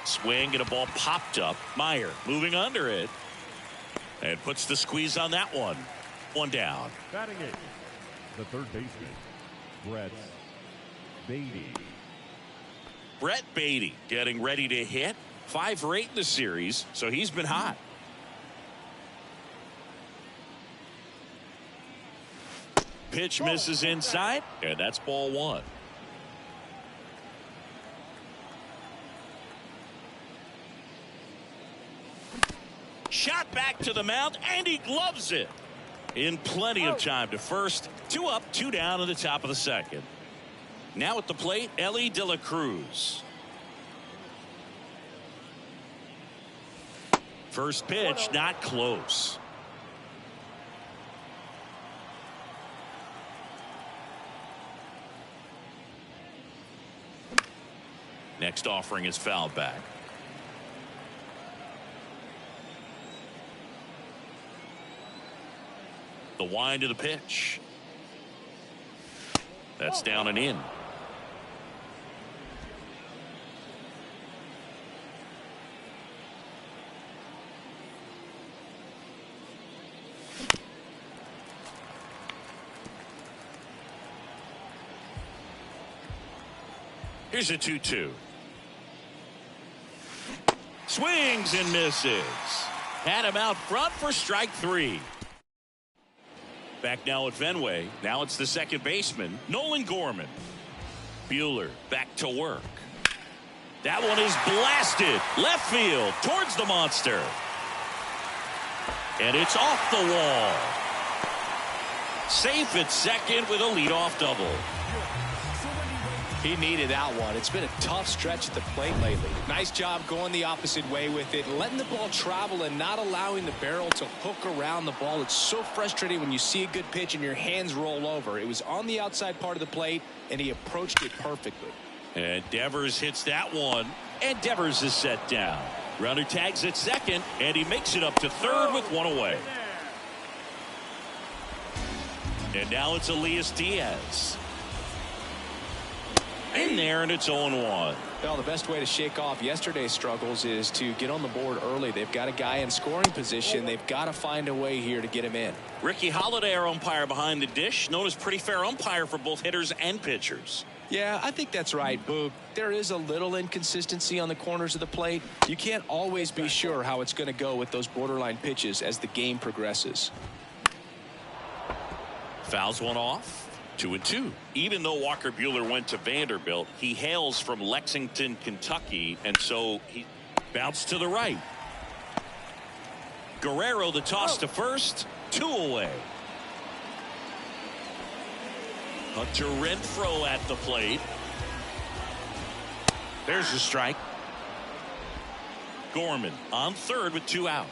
Swing and a ball popped up. Meyer moving under it and puts the squeeze on that one. One down. Batting it, the third baseman, Brett Beatty. Brett Beatty getting ready to hit. 5 for 8 in the series, so he's been hot. Pitch misses inside, and that's ball 1. Shot back to the mound, and he gloves it. In plenty of time to first. 2 up, 2 down in the top of the second. Now at the plate, Ellie De La Cruz. First pitch, not close. Next offering is fouled back. The wind of the pitch. That's down and in. Here's a 2-2. Swings and misses. Had him out front for strike 3. Back now at Fenway. Now it's the second baseman, Nolan Gorman. Buehler back to work. That one is blasted left field towards the monster. And it's off the wall. Safe at second with a leadoff double. He needed that one. It's been a tough stretch at the plate lately. Nice job going the opposite way with it, letting the ball travel and not allowing the barrel to hook around the ball. It's so frustrating when you see a good pitch and your hands roll over. It was on the outside part of the plate, and he approached it perfectly. And Devers hits that one, and Devers is set down. Runner tags at second, and he makes it up to third with one away. And now it's Elias Diaz. In there, and it's 0-1. Well, the best way to shake off yesterday's struggles is to get on the board early. They've got a guy in scoring position. They've got to find a way here to get him in. Ricky Holiday, our umpire behind the dish, known as pretty fair umpire for both hitters and pitchers. Yeah, I think that's right, Boog. There is a little inconsistency on the corners of the plate. You can't always be sure how it's going to go with those borderline pitches as the game progresses. Fouls one off. 2-2. Even though Walker Buehler went to Vanderbilt, he hails from Lexington, Kentucky, and so he bounced to the right. Guerrero the toss to first, 2 away. Hunter Renfroe at the plate. There's the strike. Gorman on third with 2 out.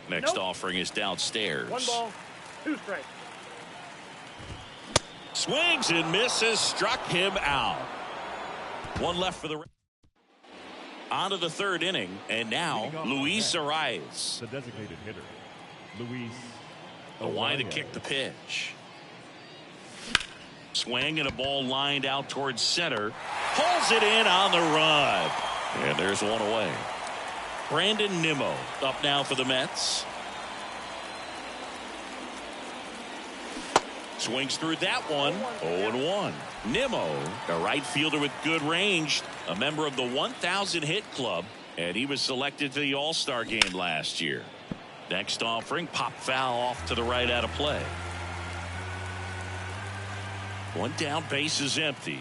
Next offering is downstairs. 1 ball, 2 strikes. Swings and misses, struck him out. 1 left for the on to the 3rd inning, and now Luis Arias. The designated hitter, Luis. The line to kick the pitch. Swing and a ball lined out towards center. Pulls it in on the run. And there's 1 away. Brandon Nimmo up now for the Mets. Swings through that one. 0-1. Nimmo, a right fielder with good range, a member of the 1,000 hit club, and he was selected to the All-Star game last year. Next offering, pop foul off to the right out of play. 1 down, base is empty.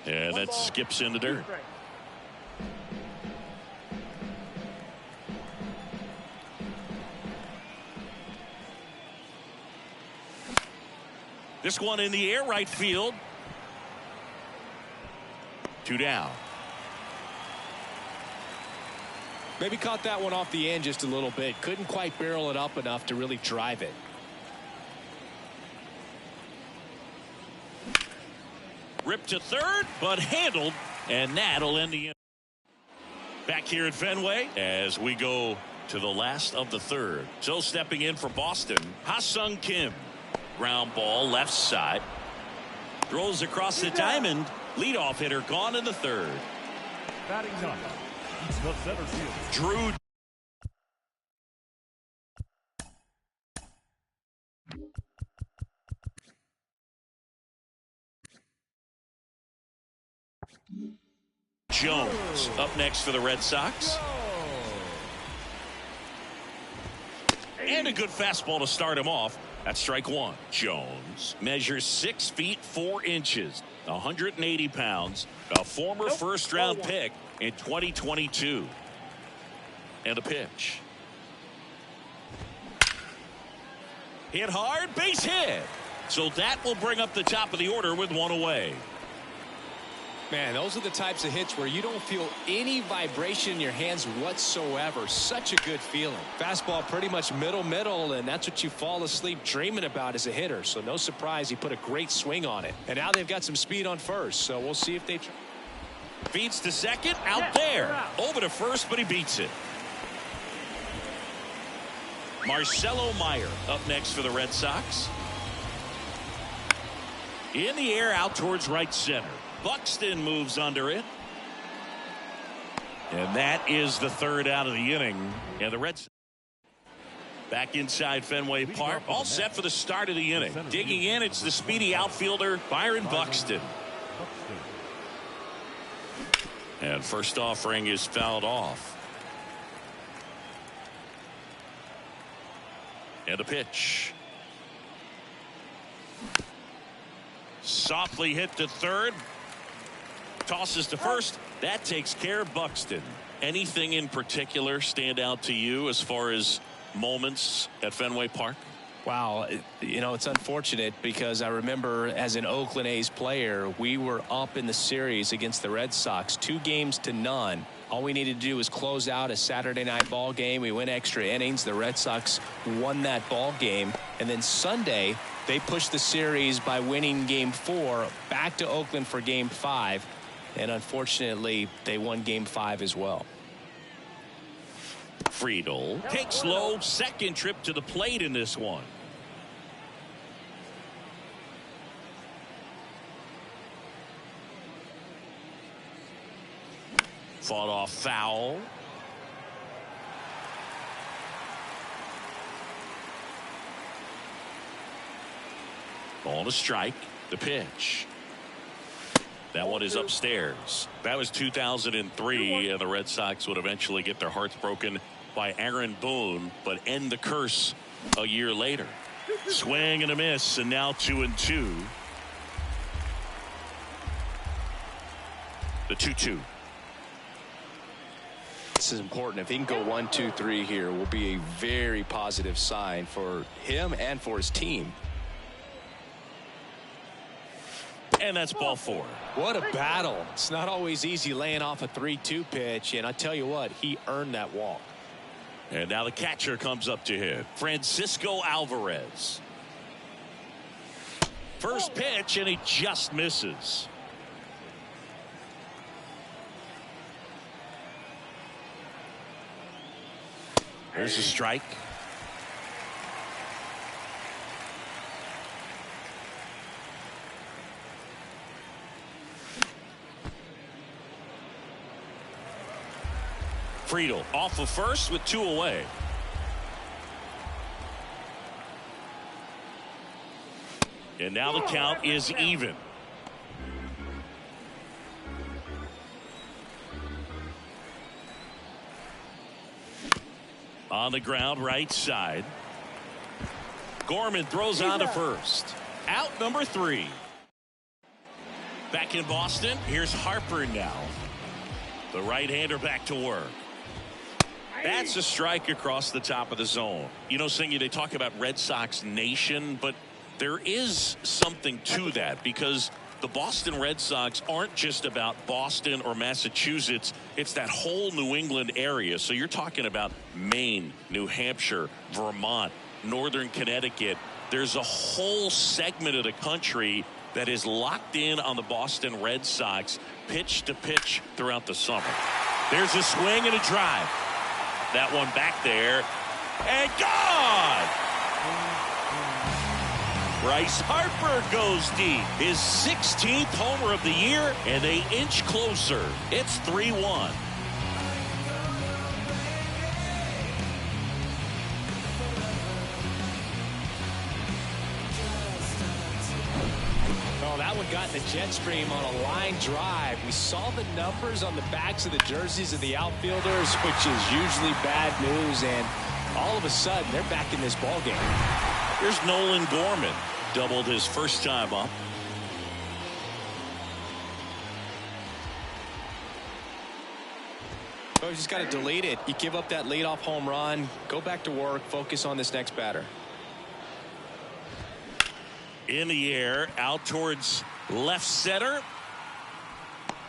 And that skips in the dirt. This one in the air, right field. 2 down. Maybe caught that one off the end just a little bit. Couldn't quite barrel it up enough to really drive it. Ripped to third, but handled, and that'll end the inning. Back here at Fenway as we go to the last of the 3rd. So stepping in for Boston, Ha-Sung Kim. Ground ball left side. Throws across the diamond. Leadoff hitter gone in the 3rd. Batting ninth, the center field, Drew. Jones up next for the Red Sox. And a good fastball to start him off. That's strike 1. Jones measures 6 feet 4 inches, 180 pounds, a former first-round pick in 2022. And a pitch. Hit hard, base hit. So that will bring up the top of the order with 1 away. Man, those are the types of hits where you don't feel any vibration in your hands whatsoever. Such a good feeling. Fastball pretty much middle, and that's what you fall asleep dreaming about as a hitter. So no surprise he put a great swing on it. And now they've got some speed on first, so we'll see if they try. Feeds to second, out there. Over to first, but he beats it. Marcelo Meyer up next for the Red Sox. In the air, out towards right center. Buxton moves under it. And that is the 3rd out of the inning. And the Reds back inside Fenway Park. All set for the start of the inning. Digging in, it's the speedy outfielder, Byron Buxton. And first offering is fouled off. And a pitch. Softly hit to third. tosses to first. That takes care of Buxton. Anything in particular stand out to you as far as moments at Fenway Park? Wow, it's unfortunate because I remember as an Oakland A's player, we were up in the series against the Red Sox 2-0. All we needed to do was close out a Saturday night ball game. We went extra innings. The Red Sox won that ball game. And then Sunday, they pushed the series by winning Game 4 back to Oakland for Game 5. And unfortunately, they won Game 5 as well. Friedel takes low, second trip to the plate in this one. Fought off foul. Ball to strike. The pitch. That one is upstairs. That was 2003, and the Red Sox would eventually get their hearts broken by Aaron Boone, but end the curse a year later. Swing and a miss, and now 2-2. The 2-2. This is important. If he can go 1-2-3 here, will be a very positive sign for him and for his team. And that's ball 4. What a battle. It's not always easy laying off a 3-2 pitch, and I tell you what, he earned that walk. And now the catcher comes up to hit. Francisco Alvarez. First pitch, and he just misses. There's a strike. Friedel off of first with 2 away. And now the count is even. On the ground, right side. Gorman throws on to first. Out number 3. Back in Boston, here's Harper now. The right-hander back to work. That's a strike across the top of the zone. You know, Singy, they talk about Red Sox Nation, but there is something to that because the Boston Red Sox aren't just about Boston or Massachusetts. It's that whole New England area. So you're talking about Maine, New Hampshire, Vermont, Northern Connecticut. There's a whole segment of the country that is locked in on the Boston Red Sox pitch to pitch throughout the summer. There's a swing and a drive. That one back there and gone. Bryce Harper goes deep. His 16th homer of the year, and they inch closer. It's 3-1. Oh, that one got in the jet stream on a line drive. We saw the numbers on the backs of the jerseys of the outfielders, which is usually bad news, and all of a sudden they're back in this ball game. Here's Nolan Gorman. Doubled his first time up. Oh, you just got to delete it. You give up that leadoff home run. Go back to work. Focus on this next batter. In the air, out towards left center.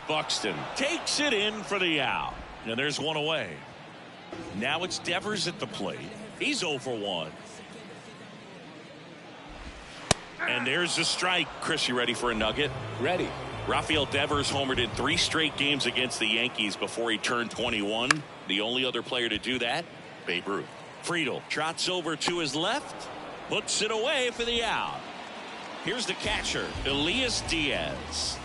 Buxton takes it in for the out. And there's one away. Now it's Devers at the plate. He's 0 for 1. And there's a strike. Chris, you ready for a nugget? Ready. Rafael Devers homered in 3 straight games against the Yankees before he turned 21. The only other player to do that, Babe Ruth. Friedel trots over to his left, puts it away for the out. Here's the catcher, Elias Diaz.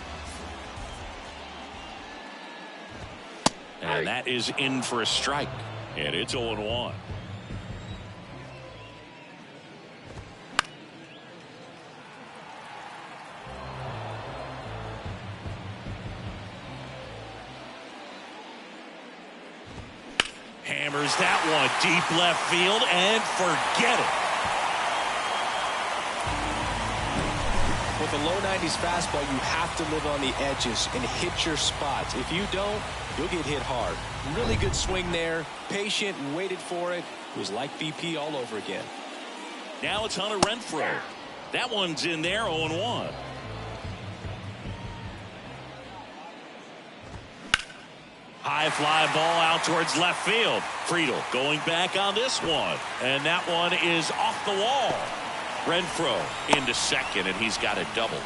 And that is in for a strike. And it's 0-1. Hammers that one deep left field and forget it. Well, with a low 90s fastball, you have to live on the edges and hit your spots. If you don't, you'll get hit hard. Really good swing there. Patient, waited for it. It was like BP all over again. Now it's Hunter Renfroe. That one's in there, 0-1. High fly ball out towards left field. Friedel going back on this one. And that one is off the wall. Renfroe into second, and he's got a double.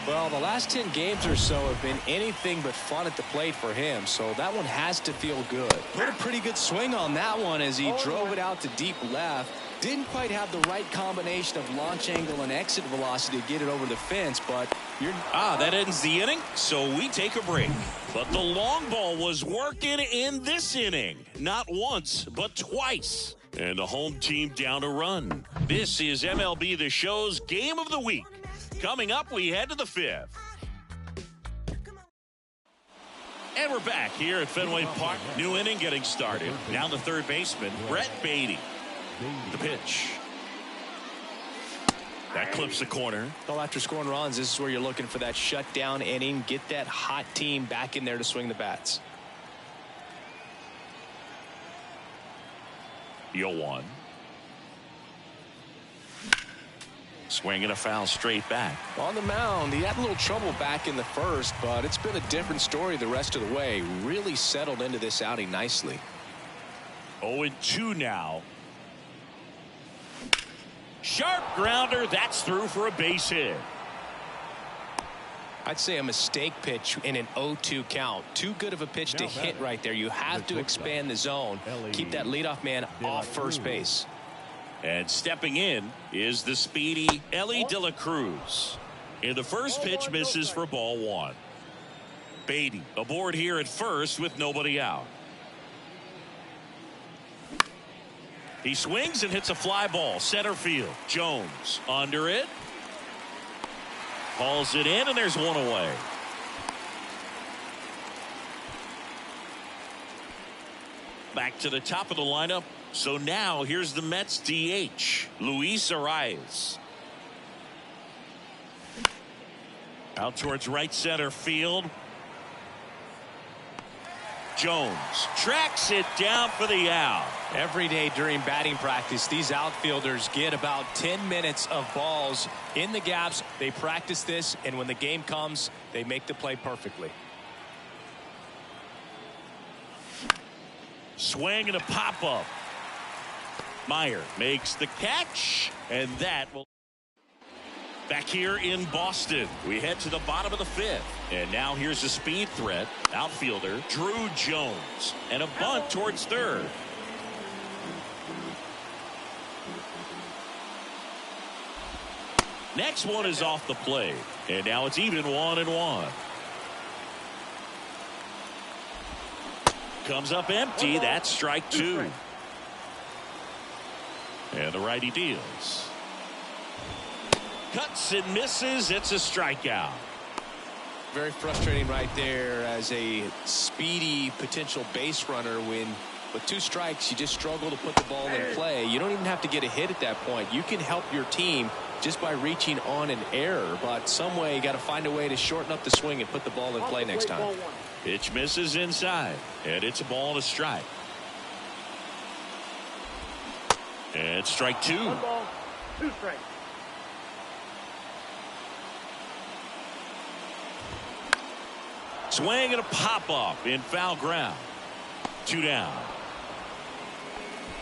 Well, the last 10 games or so have been anything but fun at the plate for him, so that one has to feel good. Put a pretty good swing on that one as he drove it out to deep left. Didn't quite have the right combination of launch angle and exit velocity to get it over the fence, but that ends the inning, so we take a break. But the long ball was working in this inning. Not once, but twice. And the home team down a run. This is MLB The Show's Game of the Week. Coming up, we head to the fifth. And we're back here at Fenway Park. New inning getting started. Now the third baseman, Brett Beatty. The pitch. That clips the corner. Well, after scoring runs, this is where you're looking for that shutdown inning. Get that hot team back in there to swing the bats. 0-1. Swing and a foul straight back. On the mound, he had a little trouble back in the first, but it's been a different story the rest of the way. Really settled into this outing nicely. 0-2 now. Sharp grounder. That's through for a base hit. I'd say a mistake pitch in an 0-2 count. Too good of a pitch to hit right there. You have to expand the zone. Keep that leadoff man off first base. And stepping in is the speedy Ellie De La Cruz. And the first pitch misses for ball one. Beatty aboard here at first with nobody out. He swings and hits a fly ball center field. Jones under it. Hauls it in, and there's one away. Back to the top of the lineup. So now here's the Mets DH, Luis Arias. Out towards right center field. Jones tracks it down for the out. Every day during batting practice, these outfielders get about 10 minutes of balls in the gaps. They practice this, and when the game comes, they make the play perfectly. Swing and a pop-up. Meyer makes the catch, and that will... Back here in Boston, we head to the bottom of the fifth. And now here's a speed threat. Outfielder Drew Jones. And a bunt towards third. Next one is off the plate. And now it's even 1-1. Comes up empty. That's strike two. And the righty deals. Cuts and misses. It's a strikeout. Very frustrating right there as a speedy potential base runner when with two strikes you just struggle to put the ball in play. You don't even have to get a hit at that point. You can help your team just by reaching on an error, but some way you got to find a way to shorten up the swing and put the ball in play next time. Pitch misses inside, and it's a ball and a strike. And strike two. 1 ball, 2 strikes. Swing and a pop-up in foul ground. 2 down.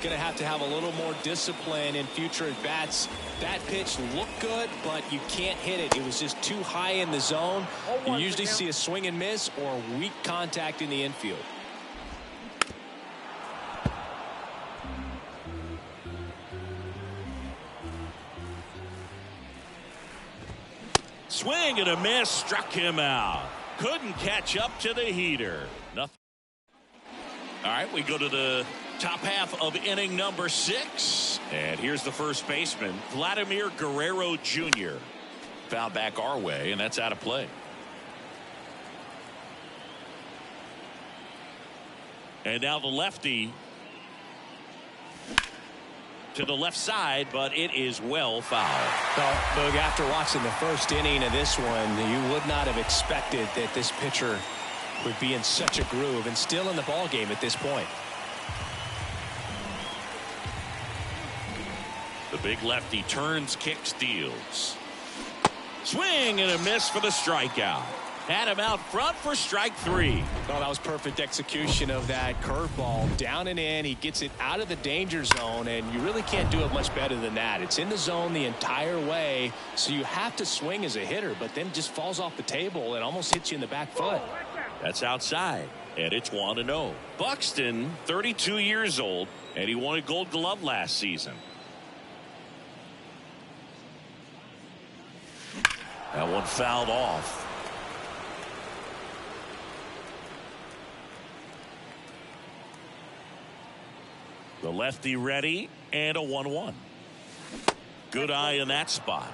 Going to have a little more discipline in future at-bats. That pitch looked good, but you can't hit it. It was just too high in the zone. You usually see a swing and miss or weak contact in the infield. Swing and a miss. Struck him out. Couldn't catch up to the heater. Nothing. All right, we go to the top half of inning number 6. And here's the first baseman, Vladimir Guerrero Jr. Foul back our way, and that's out of play. And now the lefty to the left side, but it is well fouled. Well, Boog, after watching the first inning of this one, you would not have expected that this pitcher would be in such a groove and still in the ball game at this point. The big lefty turns, kicks, deals. Swing and a miss for the strikeout. Had him out front for strike 3. Well, that was perfect execution of that curveball. Down and in. He gets it out of the danger zone, and you really can't do it much better than that. It's in the zone the entire way, so you have to swing as a hitter, but then just falls off the table and almost hits you in the back foot. That's outside, and it's 1-0. Buxton, 32 years old, and he won a Gold Glove last season. That one fouled off. The lefty ready, and a 1-1. Good eye in that spot.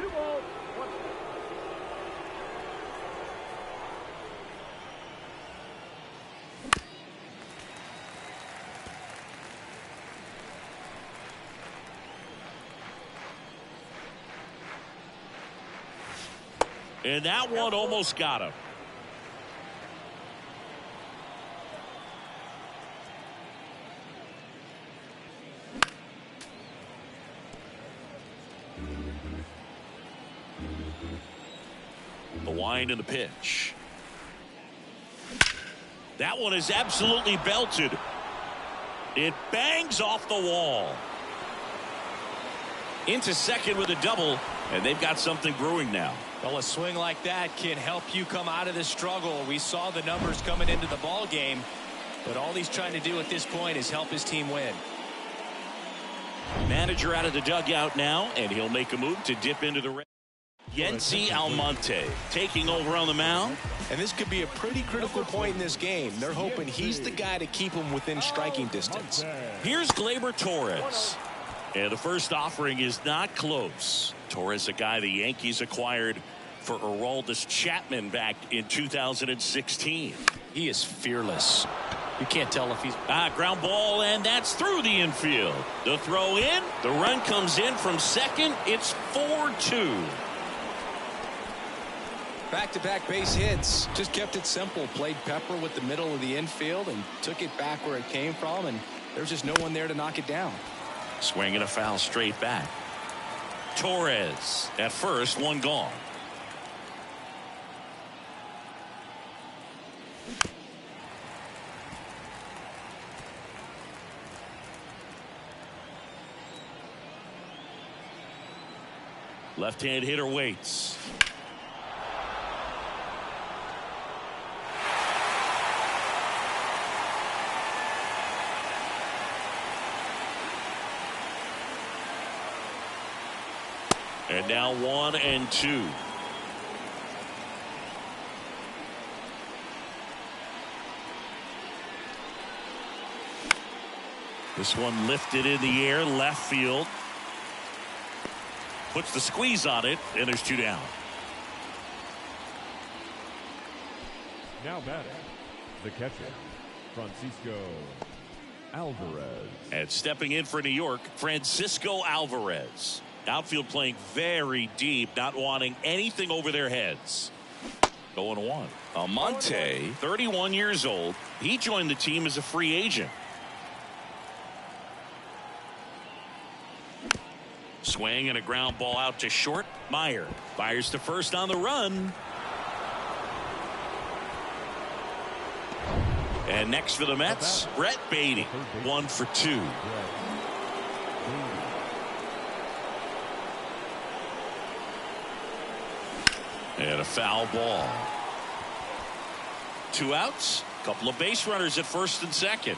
2 balls, 1 strike. And that one almost got him. The wind and the pitch. That one is absolutely belted. It bangs off the wall. Into second with a double, and they've got something brewing now. Well, a swing like that can help you come out of the struggle. We saw the numbers coming into the ball game, but all he's trying to do at this point is help his team win. Manager out of the dugout now, and he'll make a move to dip into the red. Yency Almonte taking over on the mound. And this could be a pretty critical point in this game. They're hoping he's the guy to keep them within striking distance. Here's Gleyber Torres. And the first offering is not close. Torres, a guy the Yankees acquired for Aroldis Chapman back in 2016. He is fearless. You can't tell if he's... Ground ball, and that's through the infield. The throw in. The run comes in from second. It's 4-2. Back-to-back base hits. Just kept it simple. Played pepper with the middle of the infield and took it back where it came from, and there's just no one there to knock it down. Swing and a foul straight back. Torres at first, one gone. Left-hand hitter waits. And now 1-2. This one lifted in the air, left field. Puts the squeeze on it, and there's 2 down. Now batting, the catcher, Francisco Alvarez. And stepping in for New York, Francisco Alvarez. Outfield playing very deep, not wanting anything over their heads. 0-1. Almonte, 31 years old. He joined the team as a free agent. Swing and a ground ball out to short. Meyer fires to first on the run. And next for the Mets, Brett Beatty, 1 for 2. And a foul ball. 2 outs. Couple of base runners at first and second.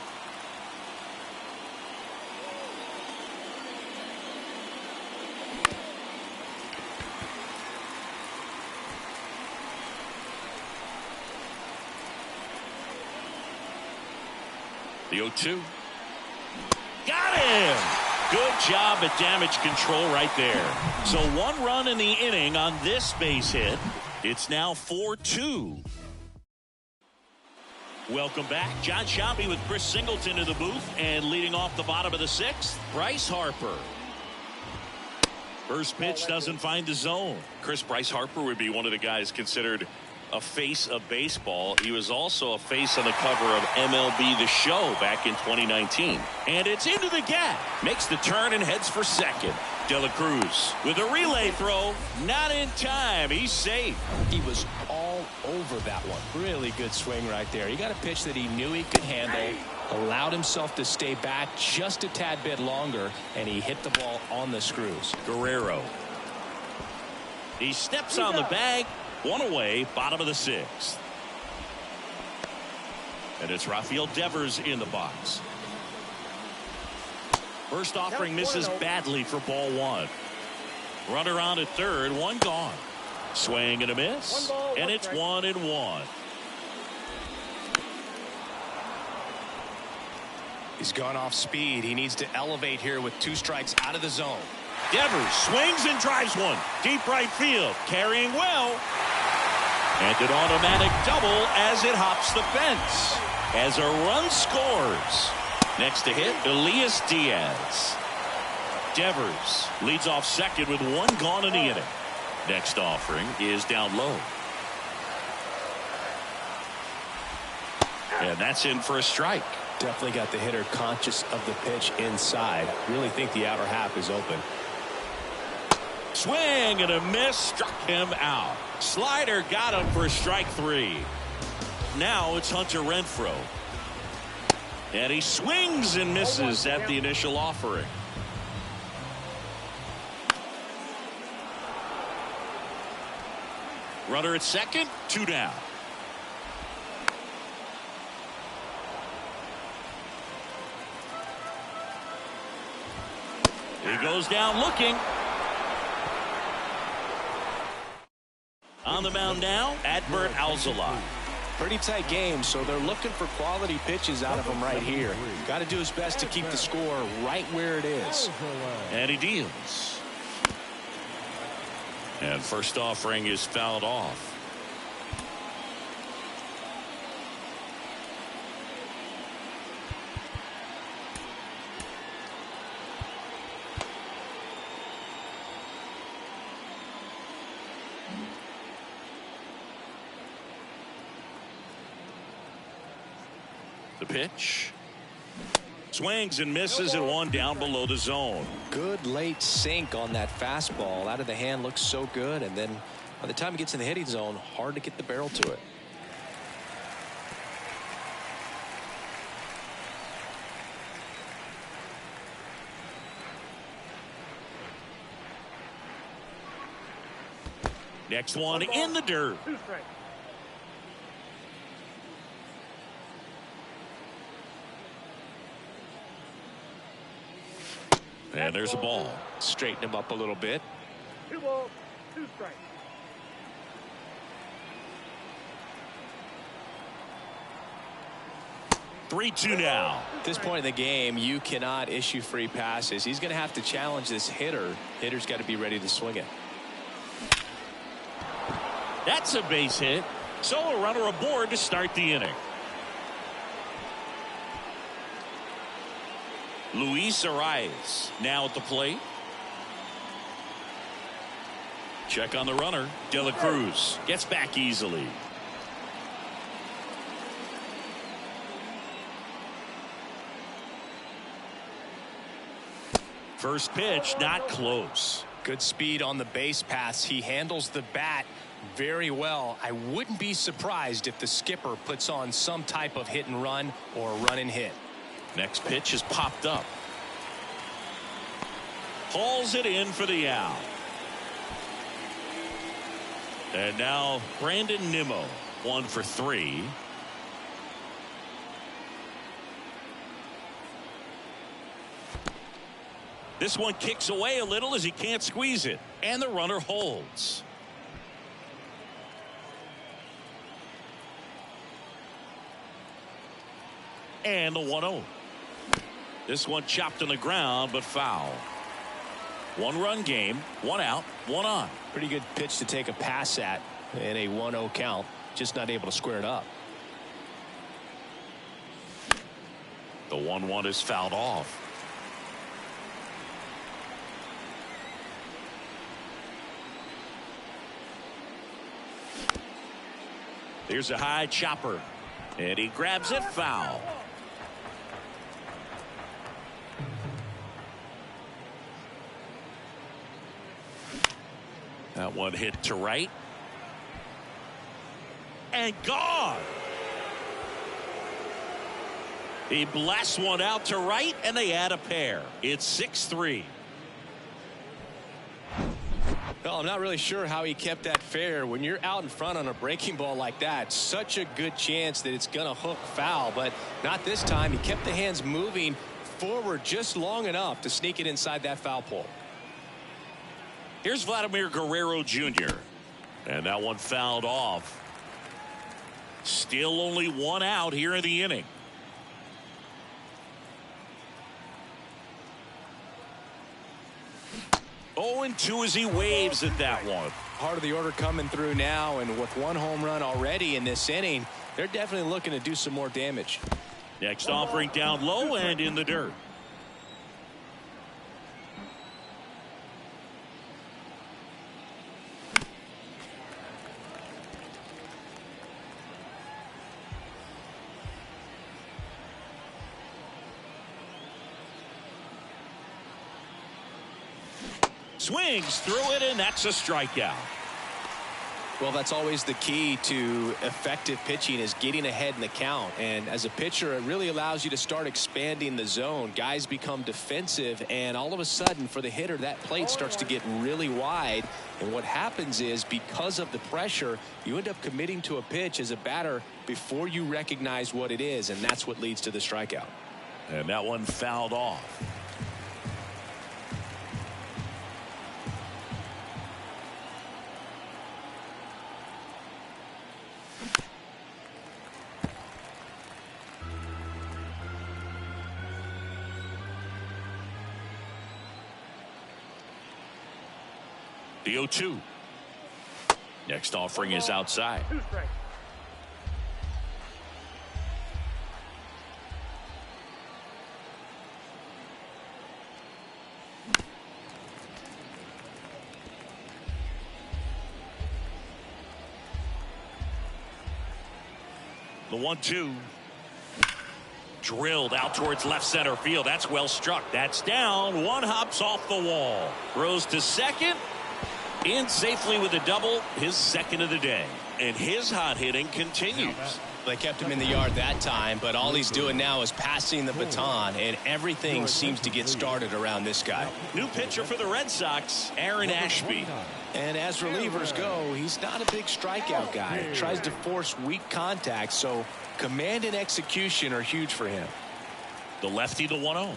The 0-2. Got him! Good job at damage control right there. So 1 run in the inning on this base hit. It's now 4-2. Welcome back. John Shambi with Chris Singleton in the booth, and leading off the bottom of the sixth, Bryce Harper. First pitch doesn't find the zone. Bryce Harper would be one of the guys considered a face of baseball. He was also a face on the cover of MLB The Show back in 2019. And it's into the gap. Makes the turn and heads for second. De La Cruz with a relay throw. Not in time. He's safe. He was all over that one. Really good swing right there. He got a pitch that he knew he could handle, allowed himself to stay back just a tad bit longer, and he hit the ball on the screws. Guerrero. He steps on the bag. One away, bottom of the sixth. And it's Rafael Devers in the box. First offering misses badly for ball one. Runner on at third, one gone. Swing and a miss. And it's 1-1. He's gone off speed. He needs to elevate here with 2 strikes out of the zone. Devers swings and drives one. Deep right field. Carrying well. And an automatic double as it hops the fence. As a run scores. Next to hit, Elias Diaz. Devers leads off second with 1 gone in the inning. Next offering is down low. And that's in for a strike. Definitely got the hitter conscious of the pitch inside. Really think the outer half is open. Swing and a miss, struck him out. Slider got him for strike 3. Now it's Hunter Renfroe. And he swings and misses at the initial offering. Runner at second, 2 down. He goes down looking. On the mound now, Adbert Alzolay. Pretty tight game, so they're looking for quality pitches out of him right here. Got to do his best to keep the score right where it is. And he deals. And first offering is fouled off. The pitch. Swings and misses and 1 down below the zone. Good late sink on that fastball. Out of the hand looks so good, and then by the time it gets in the hitting zone, hard to get the barrel to it. Next one in the dirt. 2 strikes. And there's a ball. Straighten him up a little bit. 2 balls, 2 strikes. Three-two now. At this point in the game, you cannot issue free passes. He's going to have to challenge this hitter. Hitter's got to be ready to swing it. That's a base hit. So a runner aboard to start the inning. Luis Arias now at the plate. Check on the runner. De La Cruz gets back easily. First pitch not close. Good speed on the base paths. He handles the bat very well. I wouldn't be surprised if the skipper puts on some type of hit and run or run and hit. Next pitch is popped up. Hauls it in for the out. And now Brandon Nimmo, 1 for 3. This one kicks away a little as he can't squeeze it. And the runner holds. And the 1-0. This one chopped on the ground, but foul. 1-run game, 1 out, 1 on. Pretty good pitch to take a pass at in a 1-0 count. Just not able to square it up. The 1-1 is fouled off. There's a high chopper. And he grabs it, foul. That one hit to right. And gone. He blasts one out to right, and they add a pair. It's 6-3. Well, I'm not really sure how he kept that fair. When you're out in front on a breaking ball like that, such a good chance that it's going to hook foul, but not this time. He kept the hands moving forward just long enough to sneak it inside that foul pole. Here's Vladimir Guerrero Jr. And that one fouled off. Still only one out here in the inning. 0-2 as he waves at that one. Part of the order coming through now, and with one home run already in this inning, they're definitely looking to do some more damage. Next offering down low and in the dirt. Swings through it, and that's a strikeout. Well, that's always the key to effective pitching, is getting ahead in the count. And as a pitcher, it really allows you to start expanding the zone. Guys become defensive, and all of a sudden, for the hitter, that plate starts to get really wide. And what happens is, because of the pressure, you end up committing to a pitch as a batter before you recognize what it is, and that's what leads to the strikeout. And that one fouled off. The 0-2. Next offering is outside. 2 strikes. The 1-2. Drilled out towards left center field. That's well struck. That's down. One hops off the wall. Throws to second. In safely with a double, his second of the day. And his hot hitting continues. They kept him in the yard that time, but all he's doing now is passing the baton, and everything seems to get started around this guy. New pitcher for the Red Sox, Aaron Ashby. And as relievers go, he's not a big strikeout guy. He tries to force weak contact, so command and execution are huge for him. The lefty, the 1-0.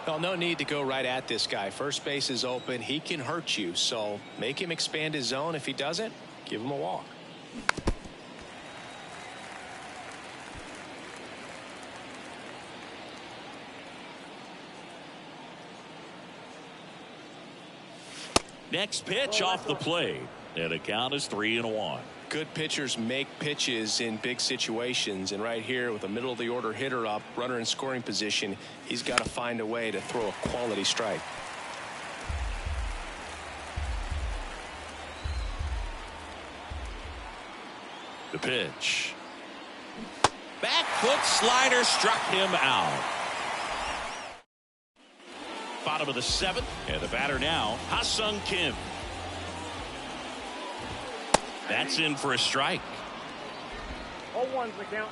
Well, no need to go right at this guy. First base is open. He can hurt you, so make him expand his zone. If he doesn't, give him a walk. Next pitch off the plate. And the count is 3-1. Good pitchers make pitches in big situations, and right here with a middle of the order hitter up, runner in scoring position, he's got to find a way to throw a quality strike. The pitch. Back foot slider struck him out. Bottom of the 7th, and the batter now, Ha-Sung Kim. That's in for a strike. 0-1's the count.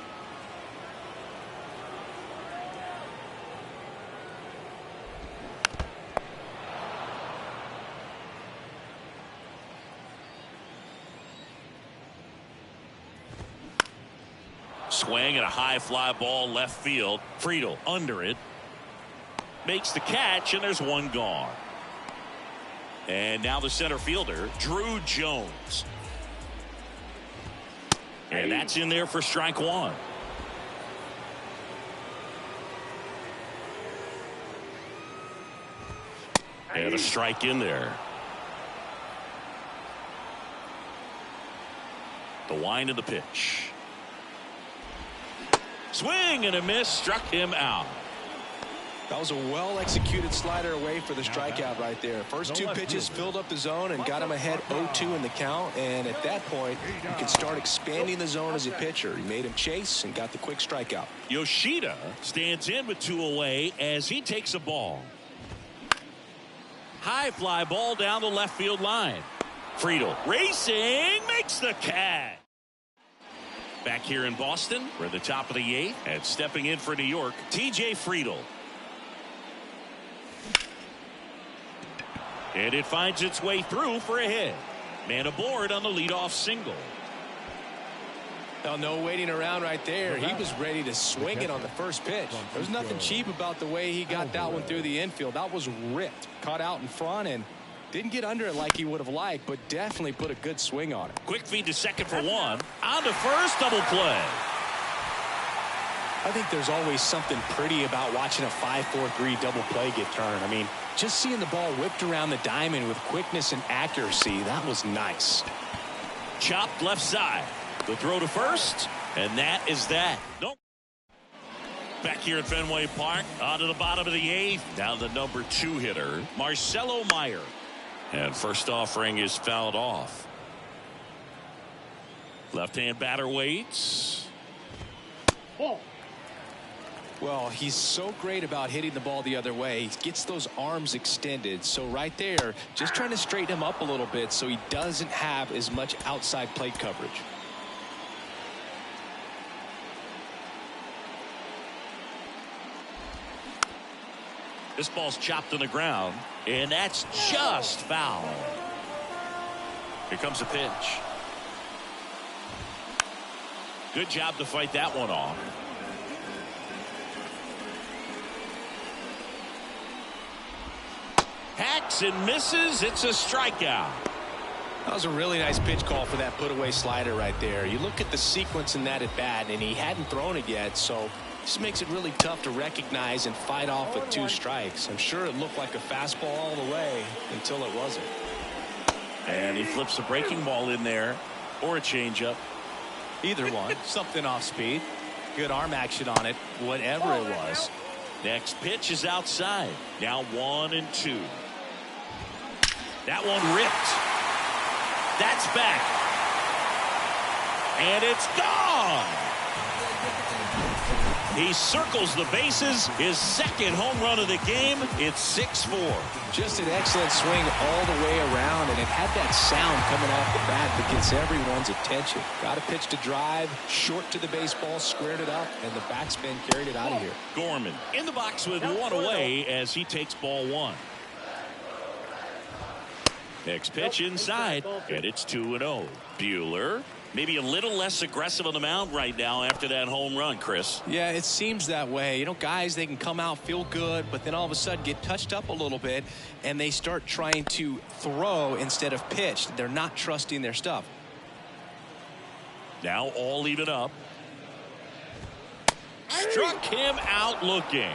Swing and a high fly ball left field. Friedel under it. Makes the catch, and there's one gone. And now the center fielder, Drew Jones. And that's in there for strike 1. And a strike in there. The wind of the pitch. Swing and a miss, struck him out. That was a well-executed slider away for the strikeout right there. First two pitches filled up the zone and got him ahead 0-2 in the count. And at that point, you can start expanding the zone as a pitcher. He made him chase and got the quick strikeout. Yoshida stands in with 2 away as he takes a ball. High fly ball down the left field line. Friedl racing, makes the catch. Back here in Boston, we're at the top of the 8th, and stepping in for New York, TJ Friedl. And it finds its way through for a hit. Man aboard on the leadoff single. Well, no waiting around right there. He was ready to swing it on the first pitch. There's nothing cheap about the way he got that one through the infield. That was ripped. Caught out in front and didn't get under it like he would have liked, but definitely put a good swing on it. Quick feed to second for 1. On to first, double play. I think there's always something pretty about watching a 5-4-3 double play get turned. I mean, just seeing the ball whipped around the diamond with quickness and accuracy, that was nice. Chopped left side. The throw to first, and that is that. Nope. Back here at Fenway Park, on to the bottom of the 8th. Down the number 2 hitter, Marcelo Meyer. And first offering is fouled off. Left-hand batter waits. Ball. Well, he's so great about hitting the ball the other way. He gets those arms extended. So right there, just trying to straighten him up a little bit so he doesn't have as much outside plate coverage. This ball's chopped to the ground, and that's just foul. Here comes the pitch. Good job to fight that one off. Hacks and misses. It's a strikeout. That was a really nice pitch call for that put-away slider right there. You look at the sequence in that at-bat, and he hadn't thrown it yet, so this makes it really tough to recognize and fight off with 2 strikes. I'm sure it looked like a fastball all the way until it wasn't. And he flips a breaking ball in there, or a changeup. Either one. Something off speed. Good arm action on it, whatever it was. Next pitch is outside. Now 1-2. That one ripped. That's back. And it's gone. He circles the bases. His second home run of the game. It's 6-4. Just an excellent swing all the way around, and it had that sound coming off the bat that gets everyone's attention. Got a pitch to drive, short to the baseball, squared it up, and the backspin carried it out of here. Gorman in the box with 1 away as he takes ball 1. Next pitch inside, and it's 2-0. Buehler, maybe a little less aggressive on the mound right now after that home run, Chris. Yeah, it seems that way. You know, guys, they can come out, feel good, but then all of a sudden get touched up a little bit, and they start trying to throw instead of pitch. They're not trusting their stuff. Now all even up. Struck him out looking.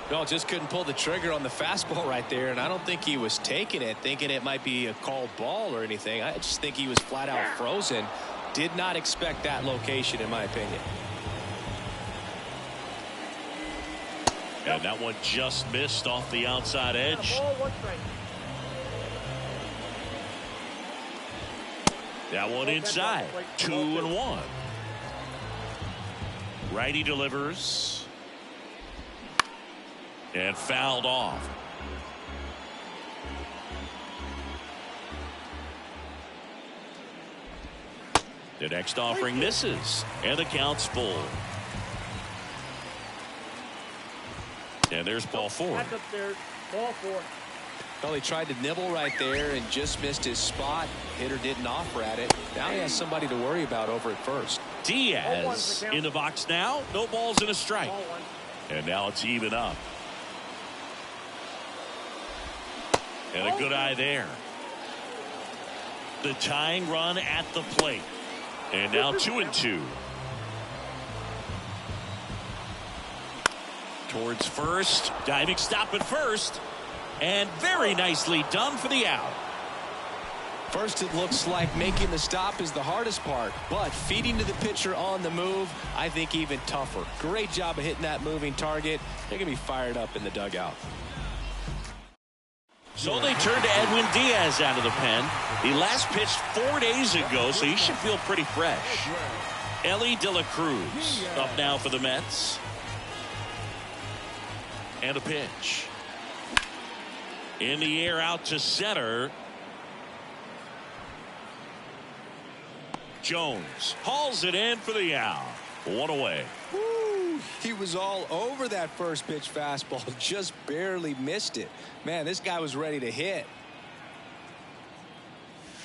No, just couldn't pull the trigger on the fastball right there, and I don't think he was taking it, thinking it might be a called ball or anything. I just think he was flat out frozen. Did not expect that location, in my opinion. And that one just missed off the outside edge. That one inside. 2-1. Righty delivers. And fouled off. The next offering misses. And the count's full. And there's ball 4. That's upstairs. Ball 4. Well, he tried to nibble right there and just missed his spot. Hitter didn't offer at it. Now he has somebody to worry about over at first. Diaz in the box now. No balls and a strike. And now it's even up. And a good eye there. The tying run at the plate. And now 2-2. Towards first. Diving stop at first. And very nicely done for the out. First, it looks like making the stop is the hardest part, but feeding to the pitcher on the move, I think even tougher. Great job of hitting that moving target. They're going to be fired up in the dugout. So they turn to Edwin Diaz out of the pen. He last pitched 4 days ago, so he should feel pretty fresh. Ellie De La Cruz up now for the Mets. And a pitch. In the air out to center. Jones hauls it in for the out. One away. Woo, he was all over that first pitch fastball, just barely missed it. Man, this guy was ready to hit.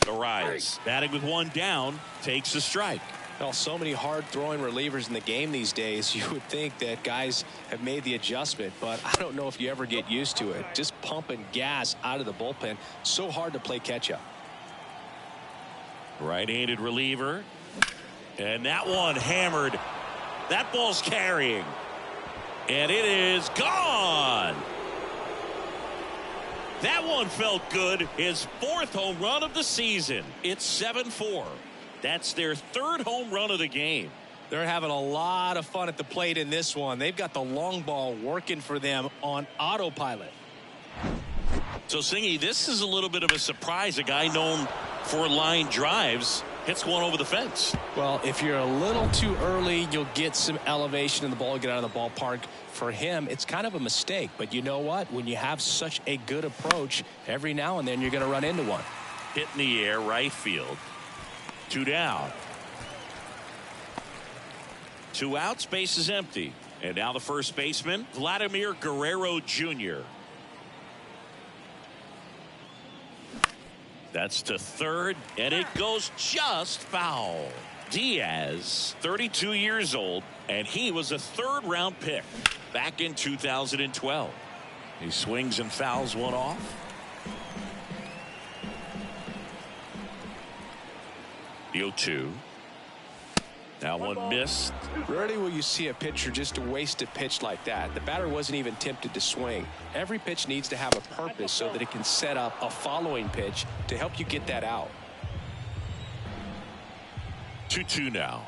The rise, batting with one down, takes a strike. Well, so many hard-throwing relievers in the game these days, you would think that guys have made the adjustment, but I don't know if you ever get used to it. Just pumping gas out of the bullpen, so hard to play catch-up. Right-handed reliever. And that one hammered. That ball's carrying. And it is gone. That one felt good. His 4th home run of the season. It's 7-4. That's their 3rd home run of the game. They're having a lot of fun at the plate in this one. They've got the long ball working for them on autopilot. So, Singy, this is a little bit of a surprise. A guy known for line drives hits one over the fence. Well, if you're a little too early, you'll get some elevation in the ball, get out of the ballpark. For him, it's kind of a mistake. But you know what? When you have such a good approach, every now and then you're going to run into one. Hit in the air, right field. 2 down. 2 outs, base is empty. And now the first baseman, Vladimir Guerrero Jr. That's to third, and it goes just foul. Diaz, 32 years old, and he was a 3rd-round pick back in 2012. He swings and fouls one off. The 0-2. That one missed. Rarely will you see a pitcher just waste a pitch like that. The batter wasn't even tempted to swing. Every pitch needs to have a purpose so that it can set up a following pitch to help you get that out. 2-2 now.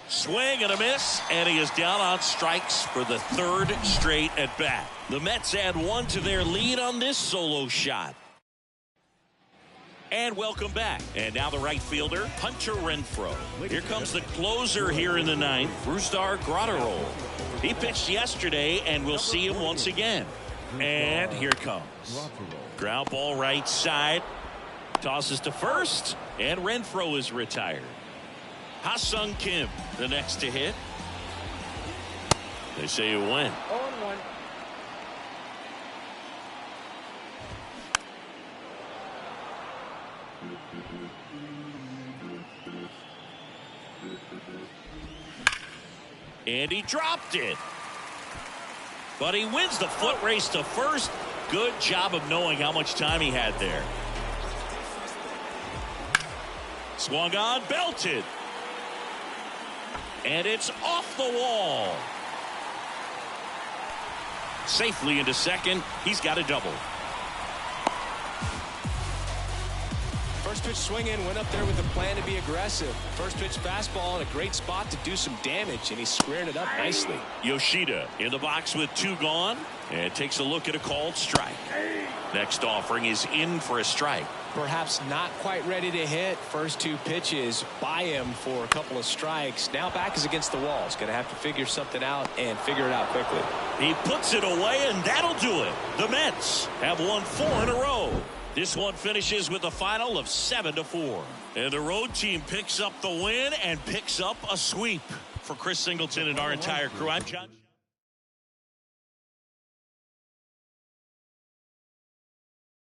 Swing and a miss, and he is down on strikes for the 3rd straight at bat. The Mets add 1 to their lead on this solo shot. And welcome back. And now the right fielder, Hunter Renfroe. Here comes the closer here in the 9th, Brusdar Graterol. He pitched yesterday, and we'll see him once again. And here comes. Ground ball right side. Tosses to first, and Renfroe is retired. Ha-Sung Kim, the next to hit. They say you win. 0-1. And he dropped it. But he wins the foot race to first. Good job of knowing how much time he had there. Swung on, belted. And it's off the wall. Safely into second. He's got a double. First pitch swinging, went up there with a plan to be aggressive. First pitch fastball in a great spot to do some damage, and he squared it up nicely. Yoshida in the box with 2 gone, and takes a look at a called strike. Next offering is in for a strike. Perhaps not quite ready to hit. First 2 pitches by him for a couple of strikes. Now back is against the wall. He's going to have to figure something out and figure it out quickly. He puts it away, and that'll do it. The Mets have won 4 in a row. This one finishes with a final of 7-4. And the road team picks up the win and picks up a sweep. For Chris Singleton and our entire crew, I'm John.